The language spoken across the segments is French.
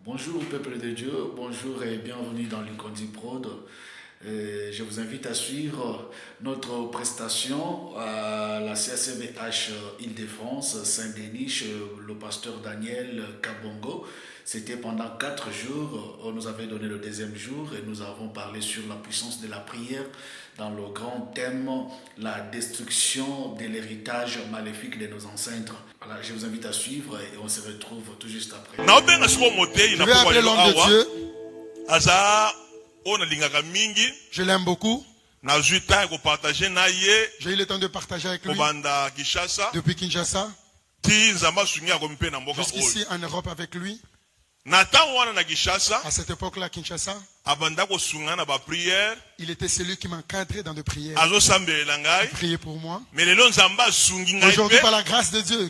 Bonjour peuple de Dieu, bonjour et bienvenue dans l'Ukondi Prod. Je vous invite à suivre notre prestation à la CACVH Île-de-France, Saint-Denis, chez le pasteur Daniel Kabongo. C'était pendant 4 jours, on nous avait donné le deuxième jour et nous avons parlé sur la puissance de la prière dans le grand thème, la destruction de l'héritage maléfique de nos ancêtres. Voilà, je vous invite à suivre et on se retrouve tout juste après. Je vais appeler l'homme de Dieu. Je l'aime beaucoup. J'ai eu le temps de partager avec lui depuis Kinshasa jusqu'ici en Europe avec lui. À cette époque-là, Kinshasa, il était celui qui m'encadrait dans des prières. Il priait pour moi. Aujourd'hui, par la grâce de Dieu,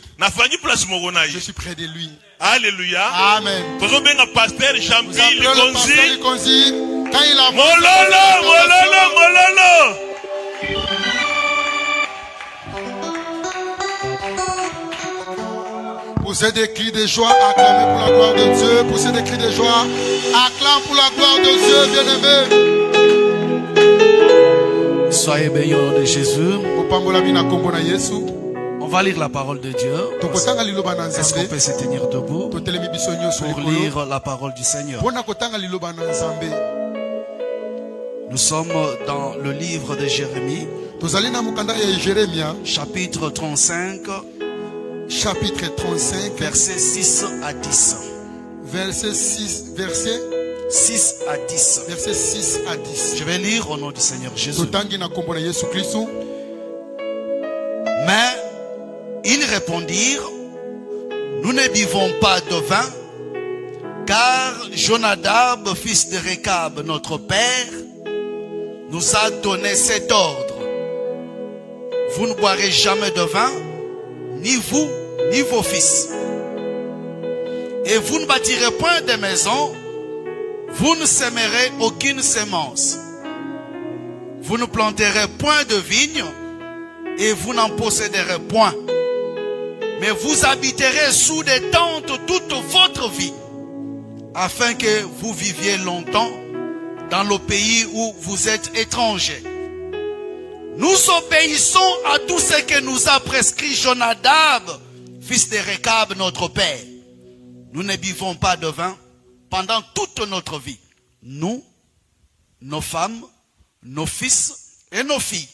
je suis près de lui. Alléluia. Amen. Vous appelez le pasteur Likonzi. Quand il a poussez des cris de joie, acclamez pour la gloire de Dieu. Poussez des cris de joie, acclame pour la gloire de Dieu, bien-aimé. Soyez bénis au nom de Jésus. On va lire la parole de Dieu. Est-ce qu'on peut se tenir debout pour lire la parole du Seigneur? Nous sommes dans le livre de Jérémie, chapitre 35, versets 6 à 10. Verset 6 à 10. Je vais lire au nom du Seigneur Jésus. Mais ils répondirent: nous ne buvons pas de vin, car Jonadab, fils de Rekab, notre père, nous a donné cet ordre: vous ne boirez jamais de vin, ni vous, ni vos fils. Et vous ne bâtirez point de maison, vous ne sèmerez aucune semence. Vous ne planterez point de vigne, et vous n'en posséderez point. Mais vous habiterez sous des tentes toute votre vie, afin que vous viviez longtemps dans le pays où vous êtes étrangers. Nous obéissons à tout ce que nous a prescrit Jonadab, fils de Rekab, notre père. Nous ne buvons pas de vin pendant toute notre vie. Nous, nos femmes, nos fils et nos filles.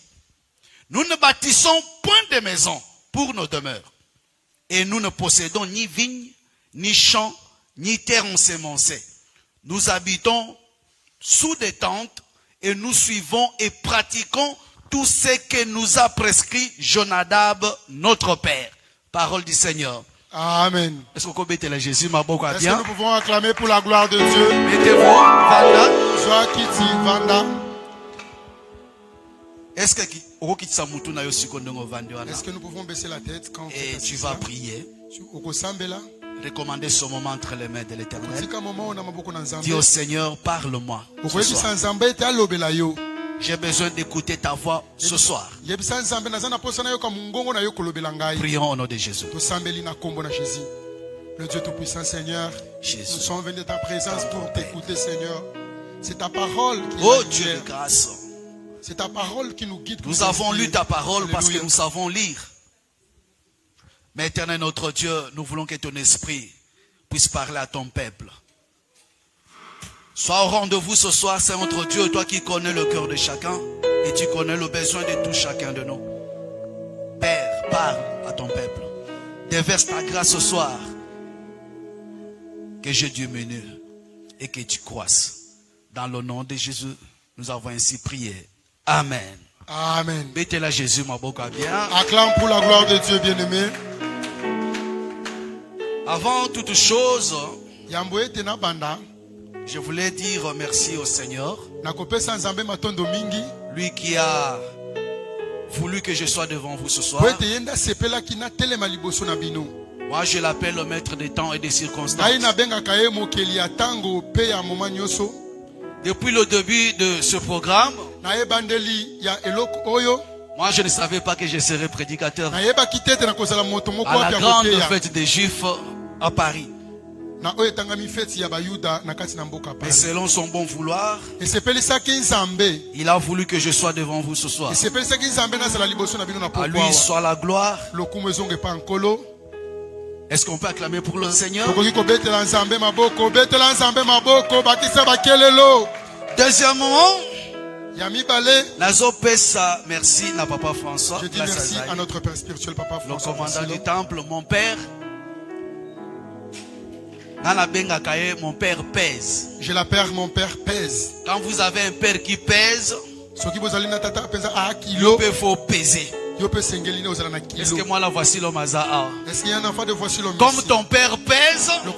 Nous ne bâtissons point de maison pour nos demeures. Et nous ne possédons ni vignes, ni champs, ni terres ensemencées. Nous habitons sous des tentes et nous suivons et pratiquons tout ce que nous a prescrit Jonadab, notre père. Parole du Seigneur. Amen. Est-ce que vous mettez Jésus, ma bonne Est-ce que nous pouvons acclamer pour la gloire de Dieu? Mettez-vous, Vanda. Joie qui dit, Vanda. Est-ce que nous pouvons baisser la tête quand et tu vas prier? Recommander ce moment entre les mains de l'Éternel. Dis au Seigneur, parle-moi. J'ai besoin d'écouter ta voix ce soir. Prions au nom de Jésus. Le Dieu Tout-Puissant, Seigneur, Jésus. Nous sommes venus de ta présence pour t'écouter, Seigneur. C'est ta parole qui oh Dieu de grâce. C'est ta parole qui nous guide. Nous avons lu ta parole parce que nous savons lire. Mais Éternel notre Dieu, nous voulons que ton esprit puisse parler à ton peuple. Sois au rendez-vous ce soir, Saint notre Dieu, toi qui connais le cœur de chacun et tu connais le besoin de tout chacun de nous. Père, parle à ton peuple. Déverse ta grâce ce soir. Que je diminue et que tu croisses. Dans le nom de Jésus, nous avons ainsi prié. Amen. Amen. Mettez-la Jésus, ma boca bien. Acclame pour la gloire de Dieu, bien-aimé. Avant toute chose, je voulais dire merci au Seigneur. Lui qui a voulu que je sois devant vous ce soir. Moi, je l'appelle le maître des temps et des circonstances. Depuis le début de ce programme, moi, je ne savais pas que je serais prédicateur à la grande fête des Juifs à Paris. Et selon son bon vouloir, il a voulu que je sois devant vous ce soir. À lui soit la gloire. Est-ce qu'on peut acclamer pour le Seigneur? Deuxièmement, merci à Papa François. Je dis merci à notre Père spirituel, Papa François. Le commandant du temple, mon père. Mon père pèse. Je l'appelle mon père pèse. Quand vous avez un père qui pèse, il faut peser. Est-ce que moi là voici l'homme Azaa? Est-ce qu'il y a un enfant de voici l'homme? Comme ton père pèse, il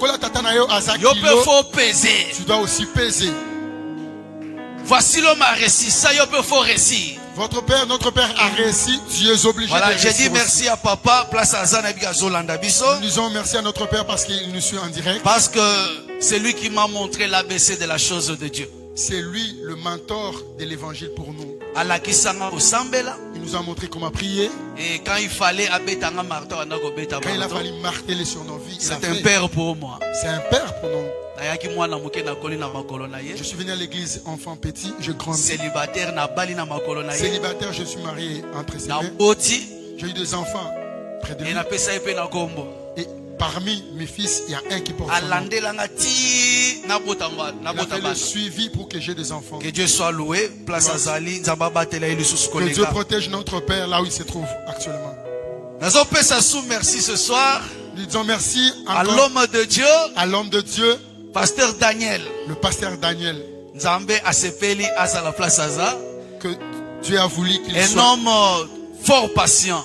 faut peser. Tu dois aussi peser. Voici l'homme a réussi, ça il faut réussir. Votre père, notre père a réussi, tu es obligé de réussir. J'ai dit merci à papa, place à Zolanda Bisso. Nous disons merci à notre père parce qu'il nous suit en direct. Parce que c'est lui qui m'a montré l'ABC de la chose de Dieu. C'est lui le mentor de l'évangile pour nous. Il nous a montré comment prier. Et quand il fallait quand il a fallu marteler sur nos vies, c'est un père pour moi. C'est un père pour nous. Je suis venu à l'église enfant petit, je grandis. Célibataire, je suis marié entre ses mains. J'ai eu des enfants près de lui. Et parmi mes fils, il y a un qui porte son nom. Il a fait le suivi pour que j'ai des enfants. Que Dieu soit loué. Que Dieu protège notre père là où il se trouve actuellement. Merci ce soir. Nous disons merci à l'homme de Dieu. À l'homme de Dieu. Pasteur Daniel. Le pasteur Daniel. Que Dieu a voulu qu'il soit un homme fort patient.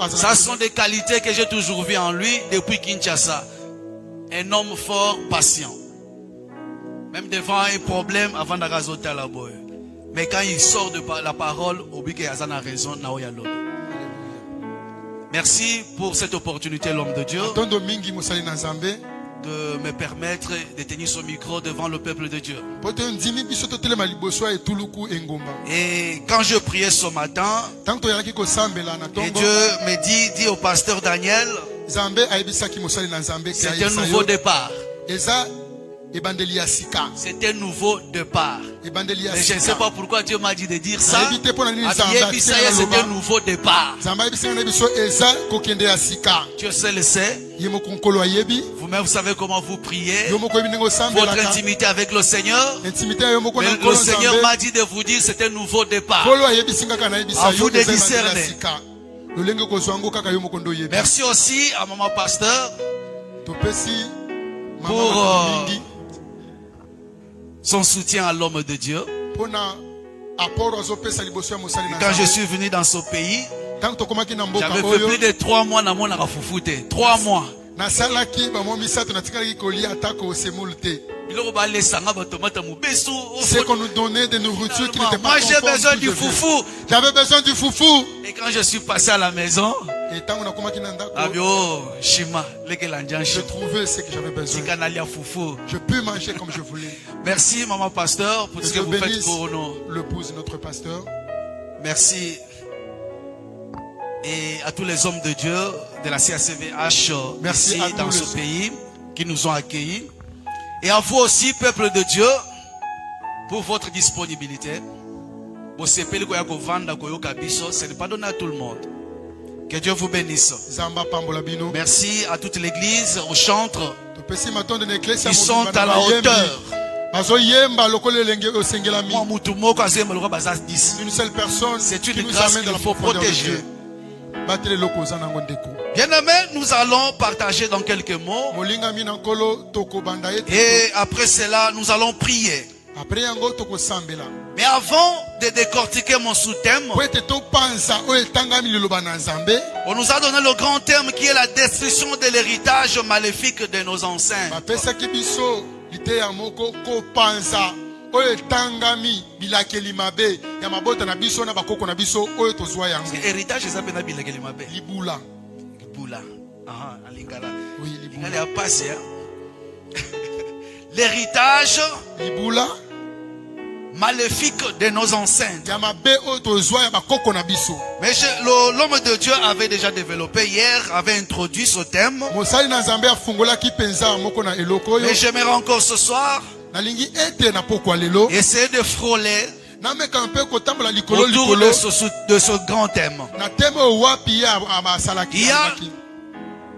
Ça sont des qualités que j'ai toujours vues en lui depuis Kinshasa. Un homme fort patient. Même devant un problème avant de razoter la boue. Mais quand il sort de la parole, il a raison. Merci pour cette opportunité, l'homme de Dieu, de me permettre de tenir son micro devant le peuple de Dieu. Et quand je priais ce matin, et Dieu me dit au pasteur Daniel, c'est un nouveau départ. C'est un nouveau départ. Mais je ne sais pas pourquoi Dieu m'a dit de dire ça. C'est un nouveau départ. Dieu seul le sait. Vous-même, vous savez comment vous priez. Votre intimité avec le Seigneur. Mais le Seigneur m'a dit de vous dire c'est un nouveau départ. À vous de discerner. Merci aussi à maman pasteur pour son soutien à l'homme de Dieu. Quand je suis venu dans ce pays, j'avais fait plus de 3 mois dans mon Arafoufoute. 3 mois. C'est qu'on nous donnait des nourritures qui n'étaient pas. Moi j'ai besoin du foufou. J'avais besoin du foufou. Et quand je suis passé à la maison, je trouvais ce que j'avais besoin. Je peux manger comme je voulais. Merci maman pasteur pour ce que vous faites pour nous. L'épouse notre pasteur. Merci. Et à tous les hommes de Dieu de la CACVH merci ici dans ce pays qui nous ont accueillis. Et à vous aussi, peuple de Dieu, pour votre disponibilité. Ce n'est pas donné à tout le monde. Que Dieu vous bénisse. Merci à toute l'église, aux chantres. Ils sont à la hauteur. Une seule personne. C'est une grâce qu'il faut protéger. Bien-aimés, nous allons partager dans quelques mots. Et après cela, nous allons prier. Mais avant de décortiquer mon sous-thème, on nous a donné le grand thème qui est la destruction de l'héritage maléfique de nos ancêtres. Héritage, c'est libula. Oui, l'héritage maléfique de nos enceintes. Mais l'homme de Dieu avait déjà développé hier, avait introduit ce thème. Mais j'aimerais encore ce soir essayer de frôler autour de ce grand thème. Il y a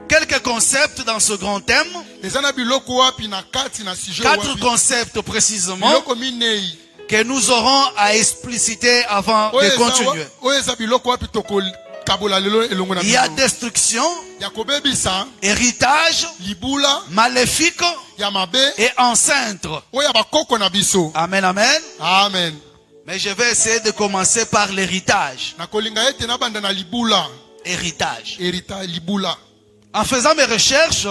quelques concepts dans ce grand thème. 4 concepts précisément que nous aurons à expliciter avant de continuer. Il y a destruction, héritage, maléfique et enceinte. Amen, amen. Amen. Mais je vais essayer de commencer par l'héritage. Héritage. En faisant mes recherches,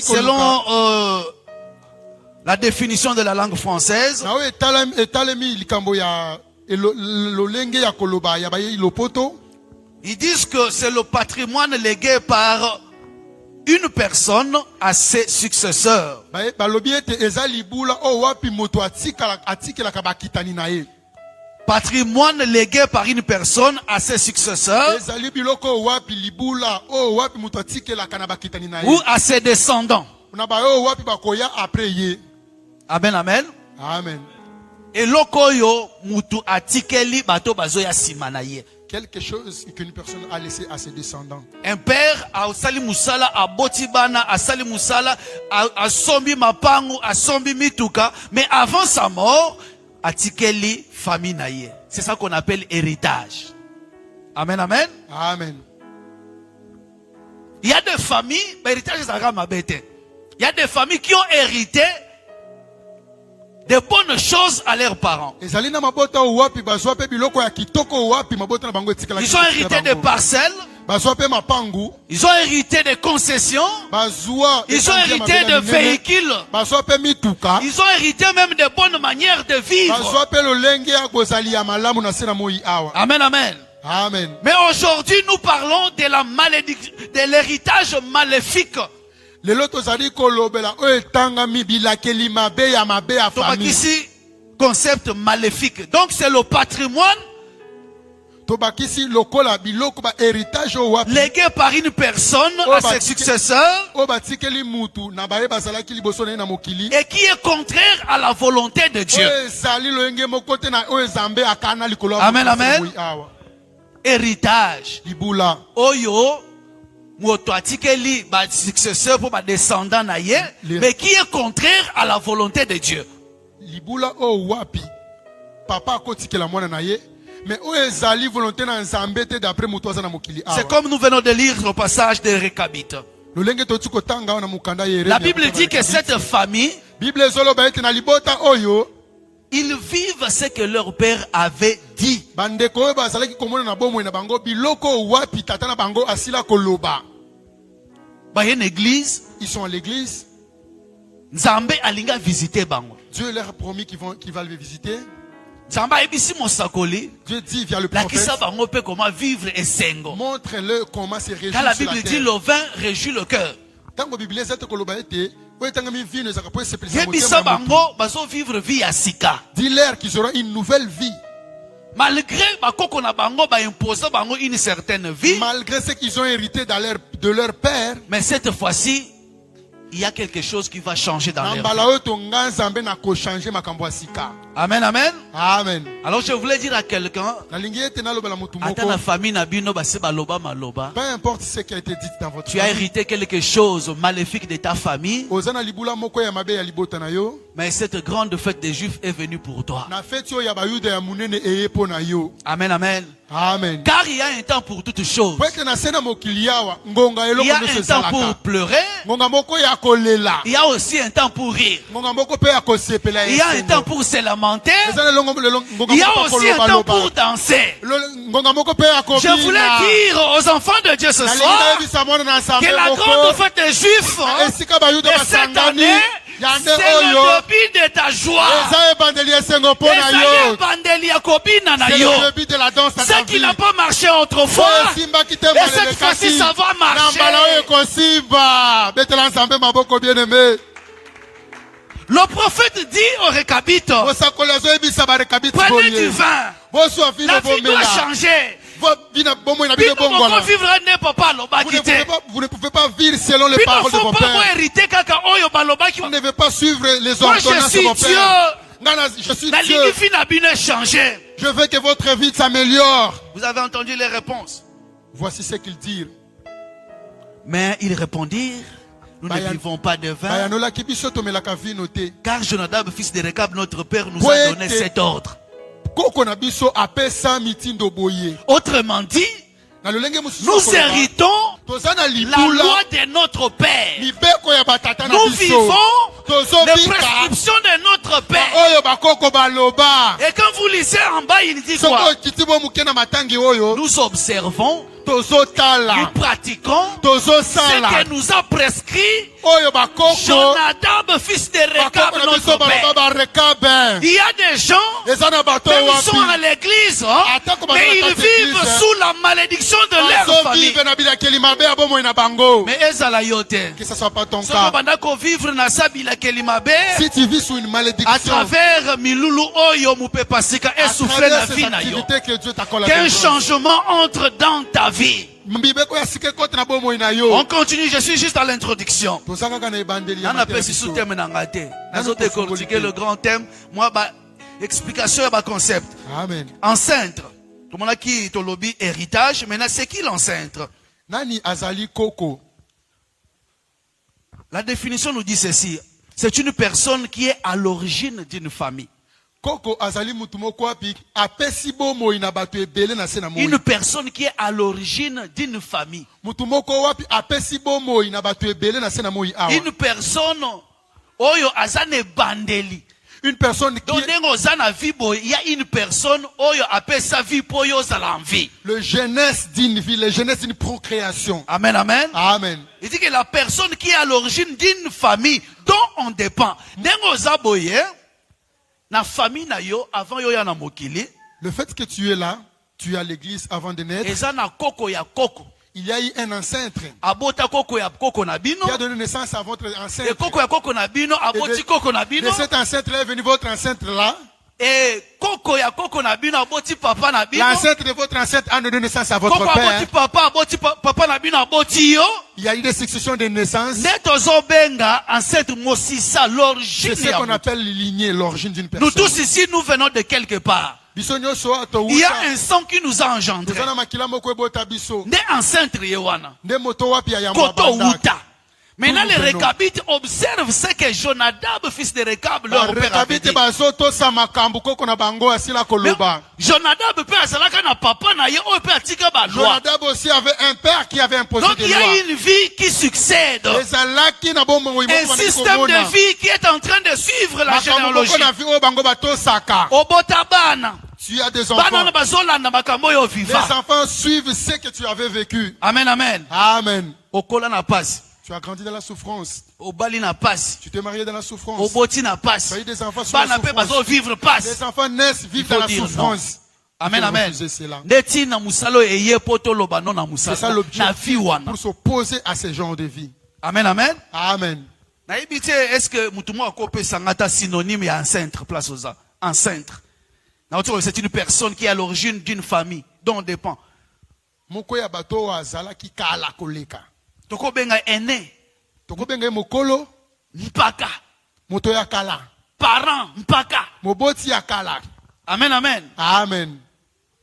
selon la définition de la langue française, ils disent que c'est le patrimoine légué par une personne à ses successeurs. Patrimoine légué par une personne à ses successeurs ou à ses descendants. Amen, amen. Amen. Et lokoyo mutu atikeli bato bazoya simanaye. Quelque chose qu'une personne a laissé à ses descendants. Un père a sali musala a botibana a sali musala a sombi mapangu a sombi mituka, mais avant sa mort atikeli famille naye. C'est ça qu'on appelle héritage. Amen, amen. Amen. Il y a des familles, héritage c'est ma bête. Il y a des familles qui ont hérité de bonnes choses à leurs parents. Ils ont hérité des parcelles. Ils ont hérité des concessions. Ils ont hérité de véhicules. Ils ont hérité même de bonnes manières de vivre. Amen, amen. Amen. Mais aujourd'hui, nous parlons de la malédiction, de l'héritage maléfique. Donc ici, concept maléfique. Donc c'est le patrimoine légué par une personne à ses successeurs et qui est contraire à la volonté de Dieu. Amen, amen. Héritage. Oyo. Successeur pour ma descendant mais qui est contraire à la volonté de Dieu. C'est comme nous venons de lire le passage de Récabite. La Bible dit que cette famille, ils vivent ce que leur père avait dit. Une église, ils sont à l'église. Nzambe alinga visiter bango. Dieu leur a promis qu'il va les visiter. Dieu dit via le prophète. Montre-le comment se réjouir. Quand la Bible dit le vin réjouit le cœur. Dis-leur qu'ils auront une nouvelle vie. Malgré une certaine vie. Malgré ce qu'ils ont hérité de leur père. Mais cette fois-ci, il y a quelque chose qui va changer dans leur vie. Amen, amen. Amen. Alors je voulais dire à quelqu'un, peu importe ce qui a été dit dans votre tu as hérité quelque chose maléfique de ta famille, mais cette grande fête des Juifs est venue pour toi. Amen, amen. Amen. Car il y a un temps pour toutes choses. Il y a un temps pour pleurer. Il y a aussi un temps pour rire. Il y a un temps pour se lamenter. Il y a aussi un temps pour danser. Je voulais dire aux enfants de Dieu ce soir que la grande fête des Juifs de cette année, c'est le début de ta joie. C'est le début de la danse. Ce qui n'a pas marché autrefois, et cette fois-ci ça va marcher. Le prophète dit au Récabite, prenez du vin. La vie doit changer. Vous ne pouvez pas vivre selon les paroles de vos pères. Vous ne devez pas suivre les ordonnances de vos pères. Je suis Dieu. Je veux que votre vie s'améliore. Vous avez entendu les réponses. Voici ce qu'ils dirent. Mais ils répondirent, nous ne vivons pas de vin. Car Jonadab, fils de Rekab, notre père, nous a donné cet ordre. Autrement dit, nous héritons la loi de notre père. Nous vivons les prescriptions de notre père. Et quand vous lisez en bas, il dit quoi? Nous observons, nous pratiquons ce que nous a prescrit Jonadab, fils de Rekab, notre père. Il y a des gens, même ils sont à l'église, mais ils vivent sous la malédiction de leur famille. Mais que ce soit pas ton cas. Si tu vis sous une malédiction, à travers Milulu Oyo Mupepasika et souffler la vie na yo, qu'un changement entre dans ta vie. On continue, je suis juste à l'introduction. On appelle ce thème n'angate. Nous avons décortiqué le grand thème. Moi, explication et concept. Amen. Enceinte. Tout le monde qui est au lobby héritage. Maintenant, c'est qui l'enceinte? Nani azali koko. La définition nous dit ceci. C'est une personne qui est à l'origine d'une famille. Une personne qui est à l'origine d'une famille. Une personne oyo azane bandeli. Une personne qui il y a une personne oyo appelle sa vie pour yo vie. Le jeunesse d'une vie, le jeunesse d'une procréation. Amen, amen. Amen. Il dit que la personne qui est à l'origine d'une famille dont on dépend. Na famille na yo avant yo ya na mokili. Le fait que tu es là, tu es à l'église avant de naître. Il y a eu un ancêtre qui a donné naissance à votre ancêtre. Et cet ancêtre est venu votre ancêtre là. Et l'ancêtre de votre ancêtre a donné naissance à votre père. Il y a eu des successions de naissance. C'est ce qu'on appelle lignée, l'origine d'une personne. Nous tous ici, nous venons de quelque part. Il y a un sang qui nous a engendrés. Maintenant, les Récabites observent ce que Jonadab, fils de Rekab, leur père avait dit. Jonadab aussi avait un père qui avait imposé des lois. Donc il y a une vie qui succède. Un système de vie qui est en train de suivre la généalogie. Tu as des enfants. Les enfants suivent ce que tu avais vécu. Amen, amen. Amen. Tu as grandi dans la souffrance. Tu t'es marié dans la souffrance. Tu as eu des enfants sous la souffrance. Les enfants naissent, vivent dans la souffrance. Amen, amen. C'est ça l'objet pour s'opposer à ce genre de vie. Amen, amen. Amen. Est-ce que Moutoumou a coupé sangata synonyme et enceinte place aux enceinte? C'est une personne qui est à l'origine d'une famille dont on dépend. Toko benga aîné. Toko benga mokolo. Mpaka. Moto ya kala. Parent. Mpaka. Moboti ya kala. Amen, amen. Amen.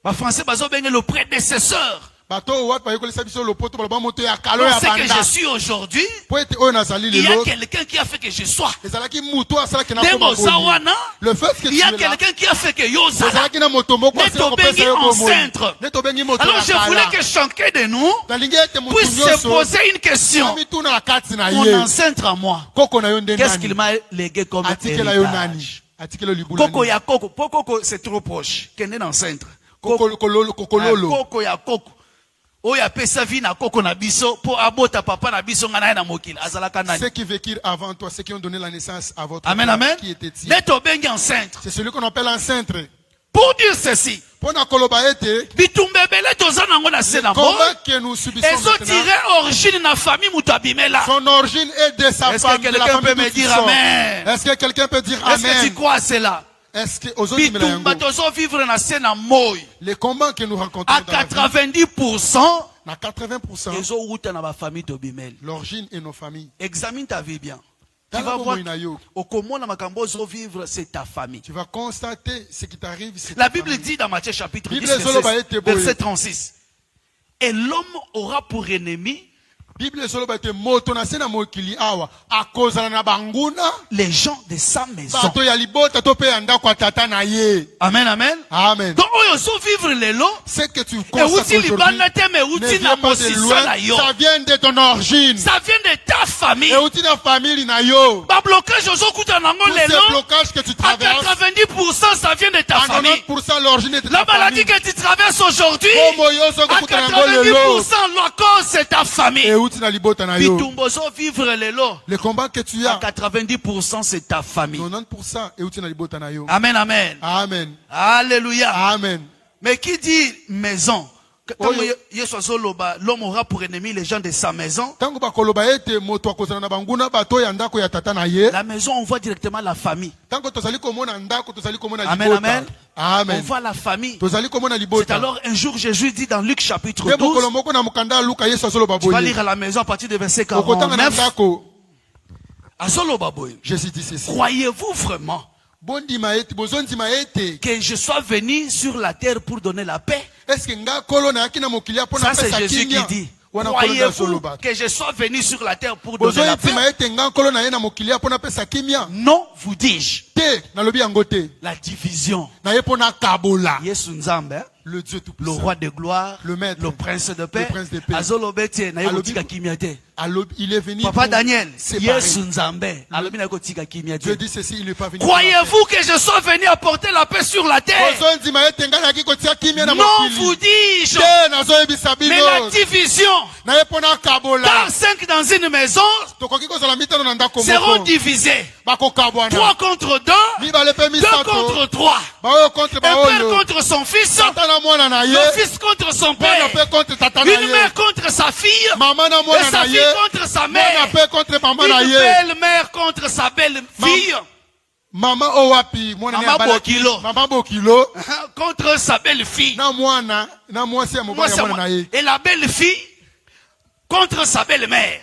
Les Français bazo benga le prédécesseur. C'est que je suis aujourd'hui. Il y a quelqu'un qui a fait que je sois. Le fait que il y a quelqu'un qui a fait que Yozala. Alors je voulais que chacun de nous puisse se poser une question. Mon ancêtre à moi, qu'est-ce qu'il m'a légué comme héritage? Koko ya koko. Koko c'est trop proche. Quel est l'ancêtre? Koko ya koko. Ceux qui vécurent avant toi, ceux qui ont donné la naissance à votre amen, père, amen. qui était ici. C'est celui qu'on appelle ancêtre. Pour dire ceci, Pour na koloba ete, bitumbebele toza nango na se na mo. comment que nous subissons Ezo maintenant, tiré origine na famille mutu abimela. son origine est de sa Est-ce que famille, de la quelqu'un famille peut me d'où tu dire sors. amen? Est-ce que quelqu'un peut dire Est-ce que tu amen? crois à cela? Est-ce que aujourd'hui, Bitumba tozo vivre na se na moy. les combats que nous rencontrons À dans la vie, 90%, na 80%, ezo uta na ba famille to bimel. l'origine est nos familles. Examine ta vie bien. Tu Tala vas voir, bomo inayo. au comment makambo zo vivre, c'est ta famille. Tu vas constater ce qui t'arrive. c'est La ta Bible famille. dit dans Matthieu chapitre 10, Bible zoloba ete boye. verset 36. Et l'homme aura pour ennemi Bible ezoloba ete moto na se na mokili awa akozala na banguna les gens de sa maison. bato ya libota to pe ya ndako ya tata na ye. Amen, amen. Amen. Donc, oyo zo vivre lelo, Ce que tu et constates uti aujourd'hui libana te, mais ne uti vient na pas de mosisa loin, na yo. ça vient de ton origine. Ça vient de ta famille. Et uti na famille na yo. Ba blocage ozo kuta nango Tous ces lelo, blocages que tu à traverses, 90% ça vient de ta à famille. 90% l'origine est de La ta maladie famille. que tu traverses aujourd'hui, Komo yo so à kuta nango lelo. 90% la cause c'est ta famille. Et uti na libota na yo. Bitumbo zo vivre lelo, Le combat que tu à as, 90% c'est ta famille. 90% et uti na libota na yo. Amen, amen. Amen. Alléluia. Amen. Mais qui dit maison? Oh, L'homme aura pour ennemi les gens de sa maison. Tango bakoloba ete moto akozala na banguna bato ya ndako ya tata na ye. La maison, on voit directement la famille. Tango tozali komona ndako tozali komona Amen, libota. amen. On Amen. voit la famille. Tozali komona C'est libota. alors un jour Jésus dit dans Luc chapitre Nde 12, mokolo moko na mokanda Luka Yesu azoloba tu vas boye. lire à la maison à partir du verset Okotanga na 49. ndako. Azoloba boye. Jésus dit ceci. Croyez-vous vraiment Bondima ete, bozondima ete. que je sois venu sur la terre pour donner la paix? Est-ce que nga kolo na yaki na mokili apo Ça na c'est pesa Jésus qui kimia? dit. Wana kolo na Croyez-vous soloba. que je sois venu sur la terre pour donner la paix? Bozondima ete nga kolo na ye na mokili apo na pesa kimia? Non, vous dis-je. Te, na lobi yango te. La division. Na ye po na kabola. Yesu Nzambe, hein? Le Dieu Le tout-puissant. roi de gloire, Le maître, le prince de paix, le prince de paix. azolobete na Alobi- yokotika kimia te. Il est venu Papa pour Daniel, séparer. Yesu Nzambe, alobi na yokotika kimia Dieu te. dit ceci, il n'est pas venu. Croyez-vous que je sois venu apporter la paix sur la terre? Bozondima ete nga na yaki kotia kimia na Non, mokili. vous dis-je. Te, nazoyebisa Mais bino. la division, Na ye po na kabola. car 5 dans une maison Tokoki kozala mitano na ndako seront moko. divisés. Bakokabwana. 3 contre 2, Mibale pe 2 misato. contre 3. Baoyo contre Un père baoyo. contre son fils, Tata na mwana na ye. le fils contre son Mwana père, pe contre tata na une ye. mère contre sa fille, Mama na et mwana sa na fille ye. contre sa Mwana mère. pe contre mama na Une ye. belle-mère contre sa belle-fille, Mama o wapi mwana Mama ya balaki. Bokilo. Mama Bokilo. contre sa belle-fille. Na mwana na mwasi ya Moi, mobali ya c'est mwana moi. na ye. Et la belle-fille contre sa belle-mère.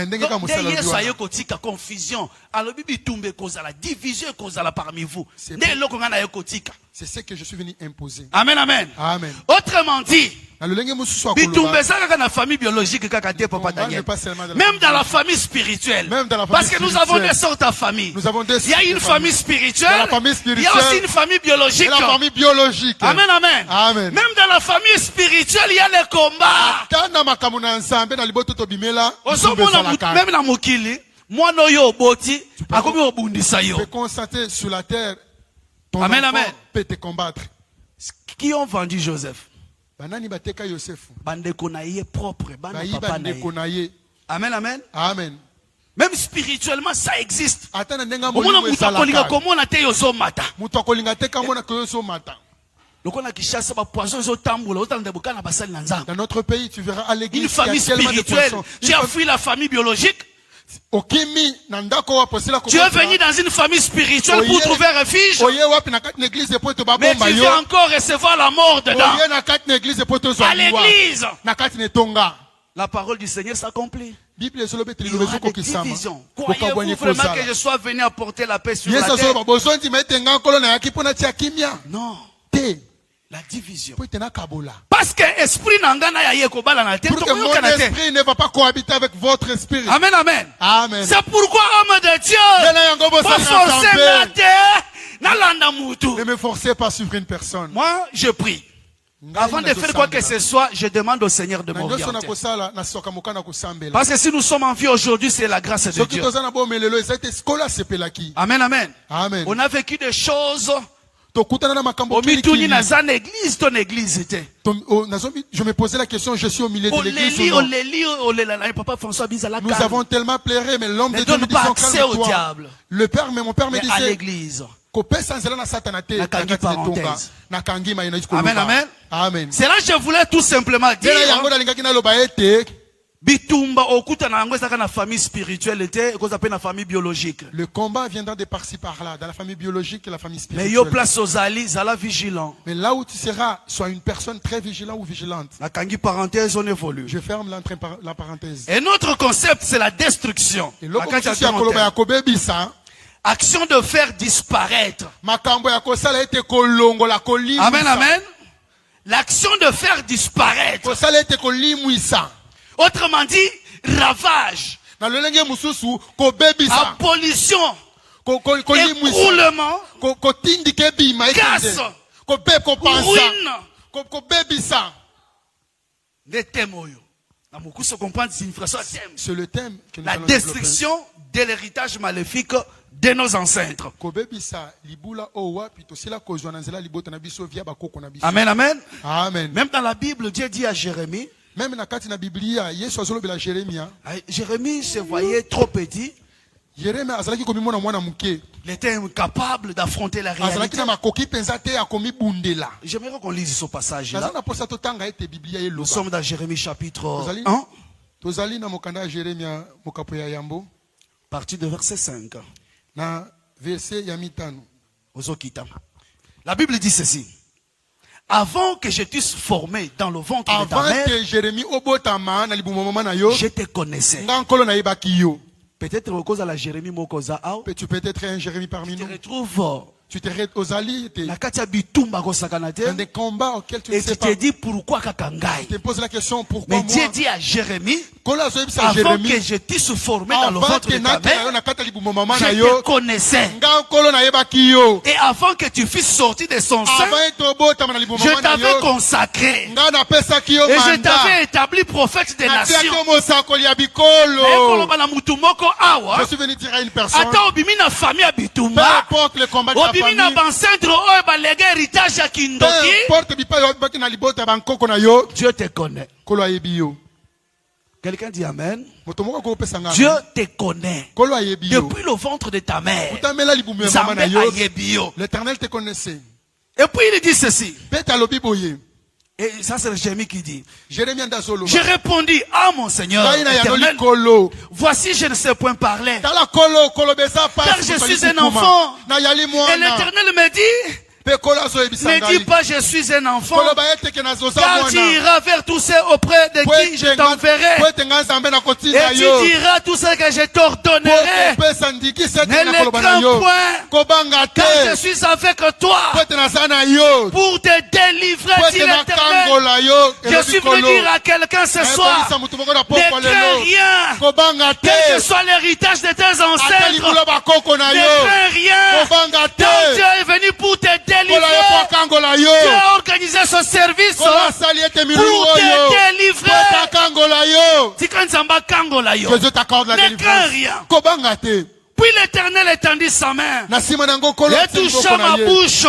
Ndenge ka Donc, mosala derrière ça, biwana. yokotika confusion. Alors, bibi tumbe kozala division kozala parmi vous. C'est Nde eloko nga na yokotika. C'est ce que je suis venu imposer. Amen, amen. Amen. Autrement dit, Na lolenge mosusu ya bitumbe koloba. ça kaka na famille biologique kaka te, Papa Combat Daniel. n'est pas seulement dans la Même famille dans la famille spirituelle. Même dans la Parce famille que nous avons spirituelle. des sortes de familles. Nous avons des Il y a sortes une de famille familles. spirituelle. Dans la famille Il y a spirituelle. aussi une famille biologique. Et la famille biologique. Amen, amen. Amen. Même dans la famille spirituelle, il y a les combats. Tana makambo na nzambe na liboto to bimela. Même la mokili, moi no yo boti, akomi obundisa yo. Tu peux constater sur la terre ton Amen, enfant amen. peut te combattre. Qui ont vendu Joseph? Banani bateka Yosefu. Bandeko na ye propre, bana Bayi papa na ye. bandeko na ye. Amen, amen. Amen. Même spirituellement, ça existe. Ata na ndenga Omona molimo mutu akolinga esalaka. komona te yozo mata. Mutu akolinga te kamona ko yoso mata. Lokola Kishasa ba poison zo tambola, otanda bukana basali na nzamba. Dans notre pays, tu verras à l'église Une famille il y a tellement de spirituelle. poissons. Tu as fui la famille biologique. Okimi na ndako wa posela ko. Tu es venu dans une famille spirituelle pour trouver refuge. Oye wapi na kati na église po to Mais babomba tu yo. veux encore recevoir la mort dedans. Oye na kati na église po to zo. À l'église. Na kati ne tonga. La parole du Seigneur s'accomplit. Bible ezolobe te Il y lilobezo aura ko des kisama. divisions. Croyez-vous vraiment kozala. que je sois venu apporter la paix sur la Yesu terre? azoloba bozonzi maite nga nkolo na yaki pona tia kimia. Non. Te. La division. Po tena kabola. Parce que esprit n'angana ya yeko bala na terre. Pour que mon esprit ne va pas cohabiter avec votre esprit. Amen, amen. Amen. C'est pourquoi, homme de Dieu, Yena yango bo pas sa forcer ma terre, na landa mutu. Ne me forcez pas à suivre une personne. Moi, je prie. Avant de faire quoi que ce soit, je demande au Seigneur de m'orienter. Parce que si nous sommes en vie aujourd'hui, c'est la grâce de Dieu. Amen, amen. Amen. On a vécu des choses. Au mituni na sa église, ton église était. Je me posais la question, je suis au milieu de l'église. Papa François Bizala. Nous avons tellement pleuré, mais l'homme de Dieu me donne pas disait accès au calme-toi. diable. Le père, mais mon père me Mais à disait, l'église, Amen, amen. Amen. C'est là que je voulais tout simplement dire. Bitumba okuta na yango ezaka na famille spirituelle était cause appelle na famille biologique. Le combat viendra de par-ci par-là dans la famille biologique et la famille spirituelle. Mais yo place aux ali zala vigilant. Mais là où tu seras, sois une personne très vigilante ou vigilante. La kangi parenthèse on évolue. Je ferme la parenthèse. Et notre concept c'est la destruction. Et action de faire disparaître. Amen, amen. L'action de faire disparaître. Autrement dit, ravage, abolition, écroulement, casse, ruine. C'est le thème que nous la destruction de l'héritage maléfique de nos ancêtres. Amen, amen. Amen. Même dans la Bible, Dieu dit à Jérémie, même dans la Biblia, Jérémie se voyait trop petit. Il était incapable d'affronter la réalité. J'aimerais qu'on lise ce passage-là. Nous sommes dans Jérémie chapitre 1. Partie de verset 5. La Bible dit ceci. Avant que je t'eusse formé dans le ventre de ta mère, je te connaissais. Peut-être à cause de la Jérémie Mokoza. Tu peux être un Jérémie parmi nous. Tu te retrouves tu te aux alliés. Dans des combats auxquels tu ne sais pas. Et tu te dis pourquoi kakangai. Tu te poses la question pourquoi moi. Mais Dieu dit à Jérémie, avant que je t'eusse formé dans le ventre de ta mère, je te connaissais. Et avant que tu fusses sorti de son sein, je t'avais consacré. Et je t'avais établi prophète des nations. Je suis venu dire à une personne. Peu importe le combat de la famille. Dieu te connaît. Quelqu'un dit Amen. Dieu te connaît. Depuis le ventre de ta mère. L'Éternel te connaissait. Et puis il dit ceci. Et ça c'est Jérémie qui dit. J'ai répondu, ah mon Seigneur éternel, voici je ne sais point parler, car je suis un enfant. Et l'Éternel me dit, ne dis pas je suis un enfant, car tu iras vers tous ceux auprès de qui je t'enverrai, et tu diras tout ce que je t'ordonnerai. Ne les crains point, car je suis avec toi pour te délivrer, dit l'Éternel. Je suis venu dire à quelqu'un ce soir, ne crains rien, quel que soit l'héritage de tes ancêtres, ne crains rien, car Dieu est venu pour te délivrer. Dieu a organisé ce service pour te délivrer. Je t'accorde la délivrance. Ne crains rien. Puis l'Éternel étendit sa main et toucha ma bouche.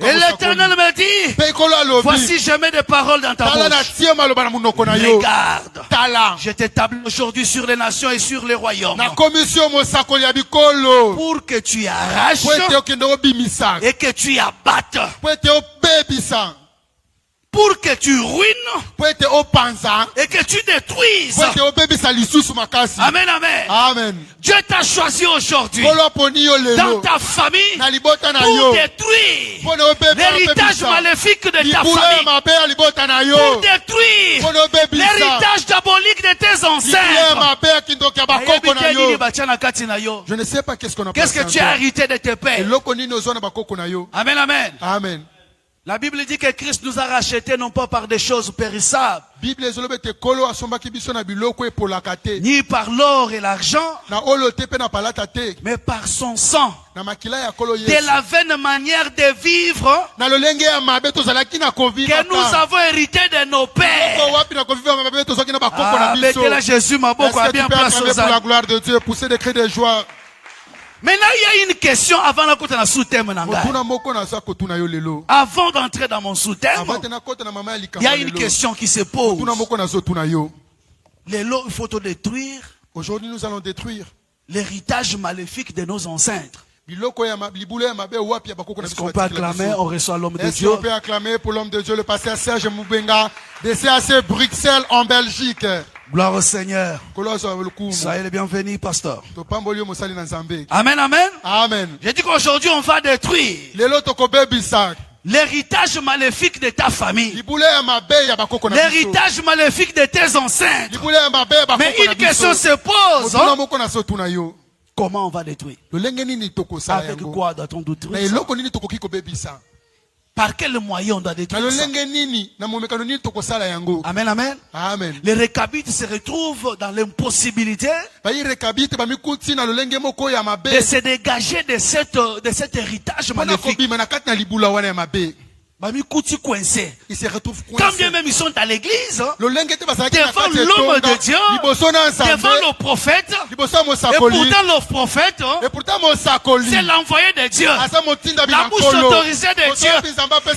Et l'Éternel me dit, voici je mets des paroles dans ta bouche. Regarde, je t'établis aujourd'hui sur les nations et sur les royaumes pour que tu arraches et que tu abattes, pour que tu ruines et que tu détruises. Amen, amen. Amen. Dieu t'a choisi aujourd'hui dans ta famille pour détruire l'héritage maléfique de ta famille, pour détruire l'héritage diabolique de tes ancêtres. Je ne sais pas qu'est-ce qu'on a. Qu'est-ce que tu as hérité de tes pères? Amen, amen. Amen. La Bible dit que Christ nous a rachetés non pas par des choses périssables, ni par l'or et l'argent, mais par son sang, de la vaine manière de vivre que nous avons hérité de nos pères. Avec la Jésus, ma beaucoup a bien place aux pour la gloire de Dieu, pousser des cris de joie. Maintenant, il y a une question avant la côte na sous-thème. Avant d'entrer dans mon sous-thème, il y a une question qui se pose. Les lots, il faut tout détruire. Aujourd'hui, nous allons détruire l'héritage maléfique de nos ancêtres. Est-ce qu'on peut acclamer? On reçoit l'homme de Dieu. Est-ce qu'on peut acclamer pour l'homme de Dieu, le pasteur Serge Moubenga, de CAC Bruxelles en Belgique? Gloire au Seigneur. Soyez les bienvenus, pasteur. Amen, amen. Amen. J'ai dit qu'aujourd'hui on va détruire l'héritage maléfique de ta famille. L'héritage maléfique de tes ancêtres. Mais une question se pose. Comment on va détruire? Avec quoi doit-on détruire ça? Par quel moyen on doit détruire ça? Amen, amen. Amen. Les Récabites se retrouvent dans l'impossibilité de se dégager de cet héritage maléfique. Coincé. Ils se retrouvent coincés. Quand bien même ils sont à l'église, devant l'homme de Dieu, devant le prophète, et pourtant le prophète, c'est l'envoyé de Dieu, la bouche autorisée de Dieu.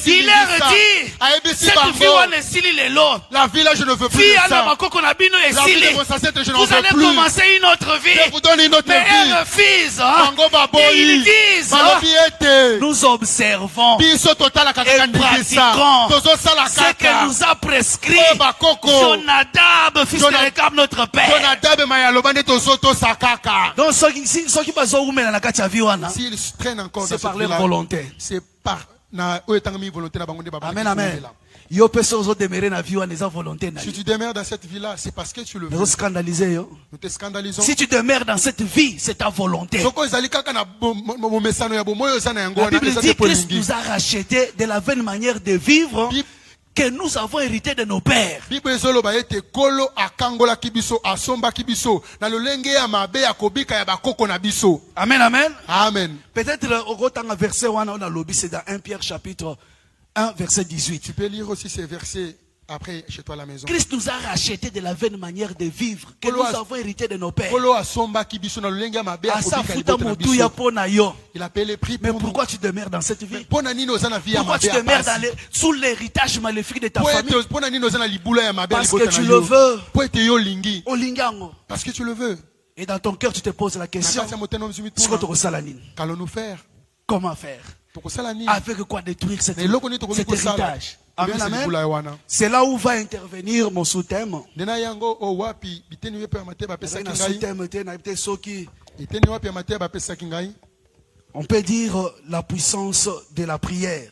Il leur dit, cette vie on est sili les lots. La vie là je ne veux plus de ça. Vous allez commencer une autre vie. Mais elles refusent. Et ils disent, nous observons et pratiquons ce que nous a prescrit Jonadab, fils de Rekab, notre père. Donc s'ils traînent encore c'est par leur volonté. C'est par amen, amen. Si tu demeures dans cette vie-là, c'est parce que tu le veux. Nous te scandalisons. Si tu demeures dans cette vie, c'est ta volonté. La Bible dit que Christ nous a racheté de la vaine manière de vivre que nous avons hérité de nos pères. Amen, amen. Amen. Peut-être au verset 1, on a lobby, c'est dans 1 Pierre chapitre 1, verset 18. Tu peux lire aussi ces versets après chez toi à la maison. Christ nous a racheté de la vaine manière de vivre que nous avons hérité de nos pères. Il a payé les prix. Mais pourquoi tu demeures dans cette vie? Pourquoi tu demeures sous l'héritage maléfique de ta famille? Parce que tu le veux. Parce que tu le veux. Et dans ton cœur tu te poses la question, qu'allons-nous faire? Comment faire? Avec quoi détruire cet héritage? Amen, amen. C'est là où va intervenir mon sous-thème. On peut dire la puissance de la prière.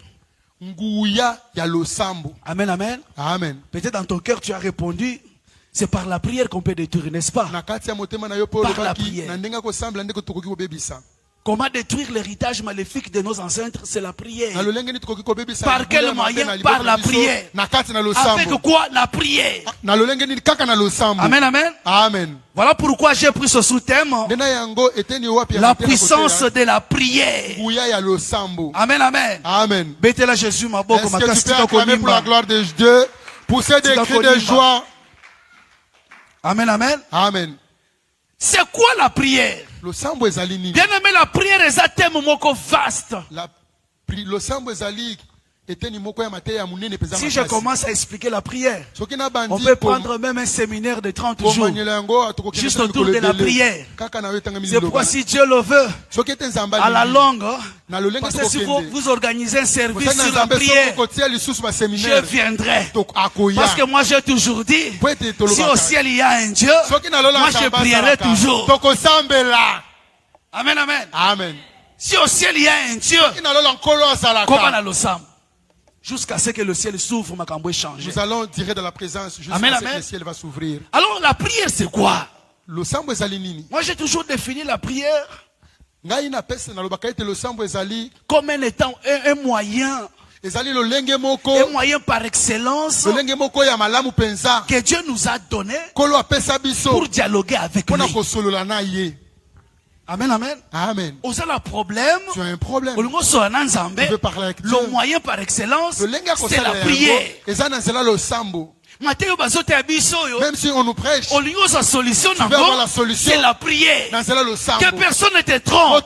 Amen, amen. Amen. Peut-être dans ton cœur tu as répondu, c'est par la prière qu'on peut détruire, n'est-ce pas? Par la prière. Comment détruire l'héritage maléfique de nos ancêtres? C'est la prière. Par quel moyen? Par la prière. Avec quoi? La prière. Amen, amen. Amen. Voilà pourquoi j'ai pris ce sous-thème. La puissance de la prière. Amen, amen. Amen. Bêtez-la Jésus, ma boque, ma est-ce que tu peux acclamer pour la gloire de Dieu, pousser des cris de joie? Amen, amen. Amen. C'est quoi la prière? Bien aimé, la prière est un thème vaste. Si je commence à expliquer la prière, on peut prendre même un séminaire de 30 jours juste autour de la prière. C'est pourquoi si Dieu le veut, à la longue, parce que si vous organisez un service sur la prière, je viendrai. Parce que moi j'ai toujours dit, si au ciel il y a un Dieu, moi je prierai toujours. Amen, amen. Amen. Si au ciel il y a un Dieu, comment on le semble? Jusqu'à ce que le ciel s'ouvre, ma cambo change. Nous allons tirer de la présence jusqu'à ce que le ciel va s'ouvrir. Alors la prière c'est quoi? Moi j'ai toujours défini la prière comme un étant un moyen. Un moyen par excellence que Dieu nous a donné pour dialoguer avec lui. Amen, amen. Amen. On a le problème. Tu as un problème. Tu veux parler avec Dieu. Le moyen par excellence, c'est la prière. Même si on nous prêche, tu veux avoir la solution, c'est la prière. Que personne ne te trompe.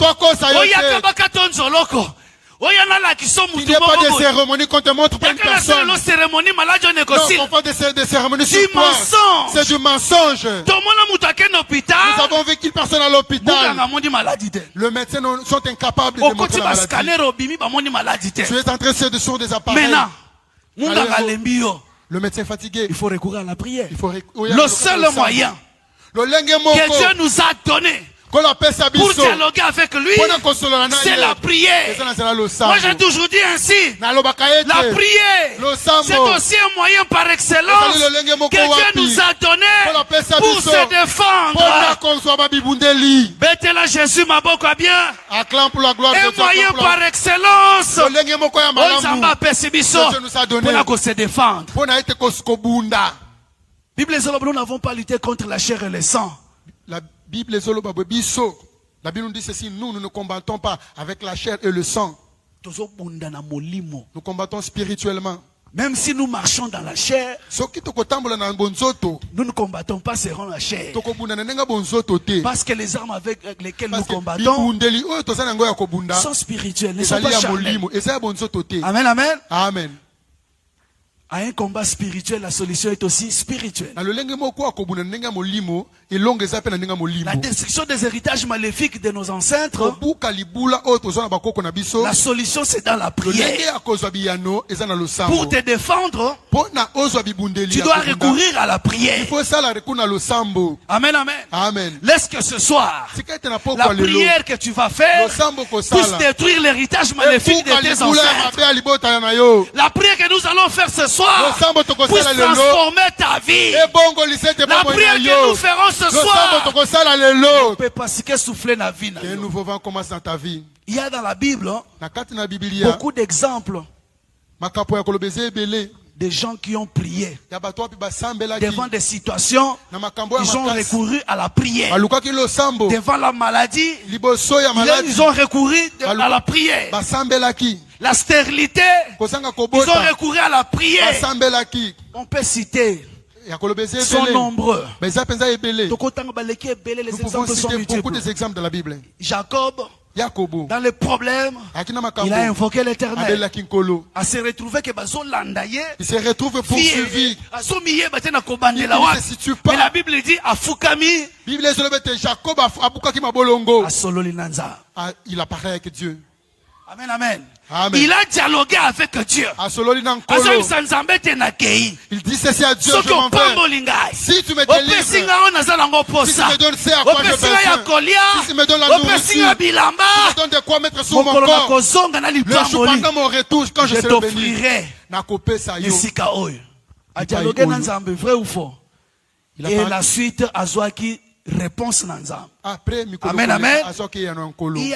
Il n'y a pas de cérémonie qu'on te montre pas une personne. Non, on fait des cérémonies sur toi. C'est du mensonge. Nous avons vu qu'une personne à l'hôpital. Le médecin sont incapables de démontrer la maladie. Tu es en train de sur des appareils. Le médecin est fatigué. Il faut recourir à la prière. Le seul moyen que Dieu nous a donné pour dialoguer avec lui, c'est la prière. Moi j'ai toujours dit ainsi, la prière, c'est aussi un moyen par excellence que Dieu nous a donné pour se défendre. Bêtez-la Jésus, ma boca bien. Un moyen par excellence. Pour se défendre. Bible, nous n'avons pas lutté contre la chair et le sang. La Bible nous dit ceci, nous ne combattons pas avec la chair et le sang. Nous combattons spirituellement. Même si nous marchons dans la chair, nous ne combattons pas selon la chair. Parce que les armes avec lesquelles nous combattons sont spirituelles, ne sont pas charnelles. Amen, amen. Amen. À un combat spirituel, la solution est aussi spirituelle. La destruction des héritages maléfiques de nos ancêtres, la solution c'est dans la prière. Pour te défendre, tu dois recourir à la prière. Amen, amen. Amen. Laisse que ce soir, la prière que tu vas faire puisse détruire l'héritage maléfique de tes ancêtres. La prière que nous allons faire ce soir puisse transformer ta vie. La prière que nous ferons ce soir ne peut pas souffler la vie. Un nouveau vent commence dans ta vie. Il y a dans la Bible beaucoup d'exemples des gens qui ont prié devant des situations. Ils ont recouru à la prière. Devant la maladie, ils ont recouru à la prière. La stérilité, ils ont recouru à la prière. On peut citer, sont nombreux. Nous pouvons citer beaucoup des exemples de la Bible. Jacob, dans les problèmes, il a invoqué l'Éternel. À se retrouver que il se retrouve poursuivi. Mais la Bible dit Afukami. Il a parlé avec Dieu. Amen, amen. Amen. Il a dialogué avec Dieu. Il dit ceci à Dieu, je m'en vais. Si tu me délivres, si tu me donnes ce à quoi je besoin, si tu me donnes la nourriture, si tu me donnes de quoi mettre sur mon corps, le jour pendant mon retour, quand je serai béni, vrai ou faux? Et la suite, Azwaki, réponse Nanzam. Amen, amen.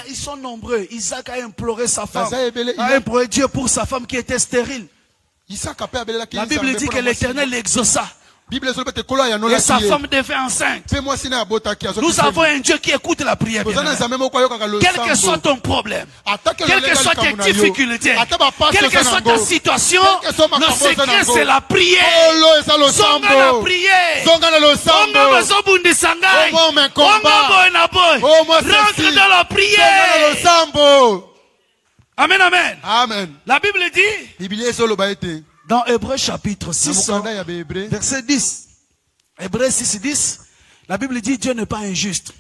Ils sont nombreux. Isaac a imploré sa femme. A imploré Dieu pour sa femme qui était stérile. La Bible dit que l'Éternel l'exauça. Et sa femme devait enceinte. Nous avons un Dieu qui écoute la prière. Quel que soit ton problème, quelles que soient tes difficultés, quelle que soit ta situation, le secret c'est la prière. Zonga la prière. Rentre dans la prière. Amen, amen. Amen. La Bible dit dans Hébreux chapitre 6, verset 10. Hébreux 6, 10. La Bible dit Dieu n'est pas injuste.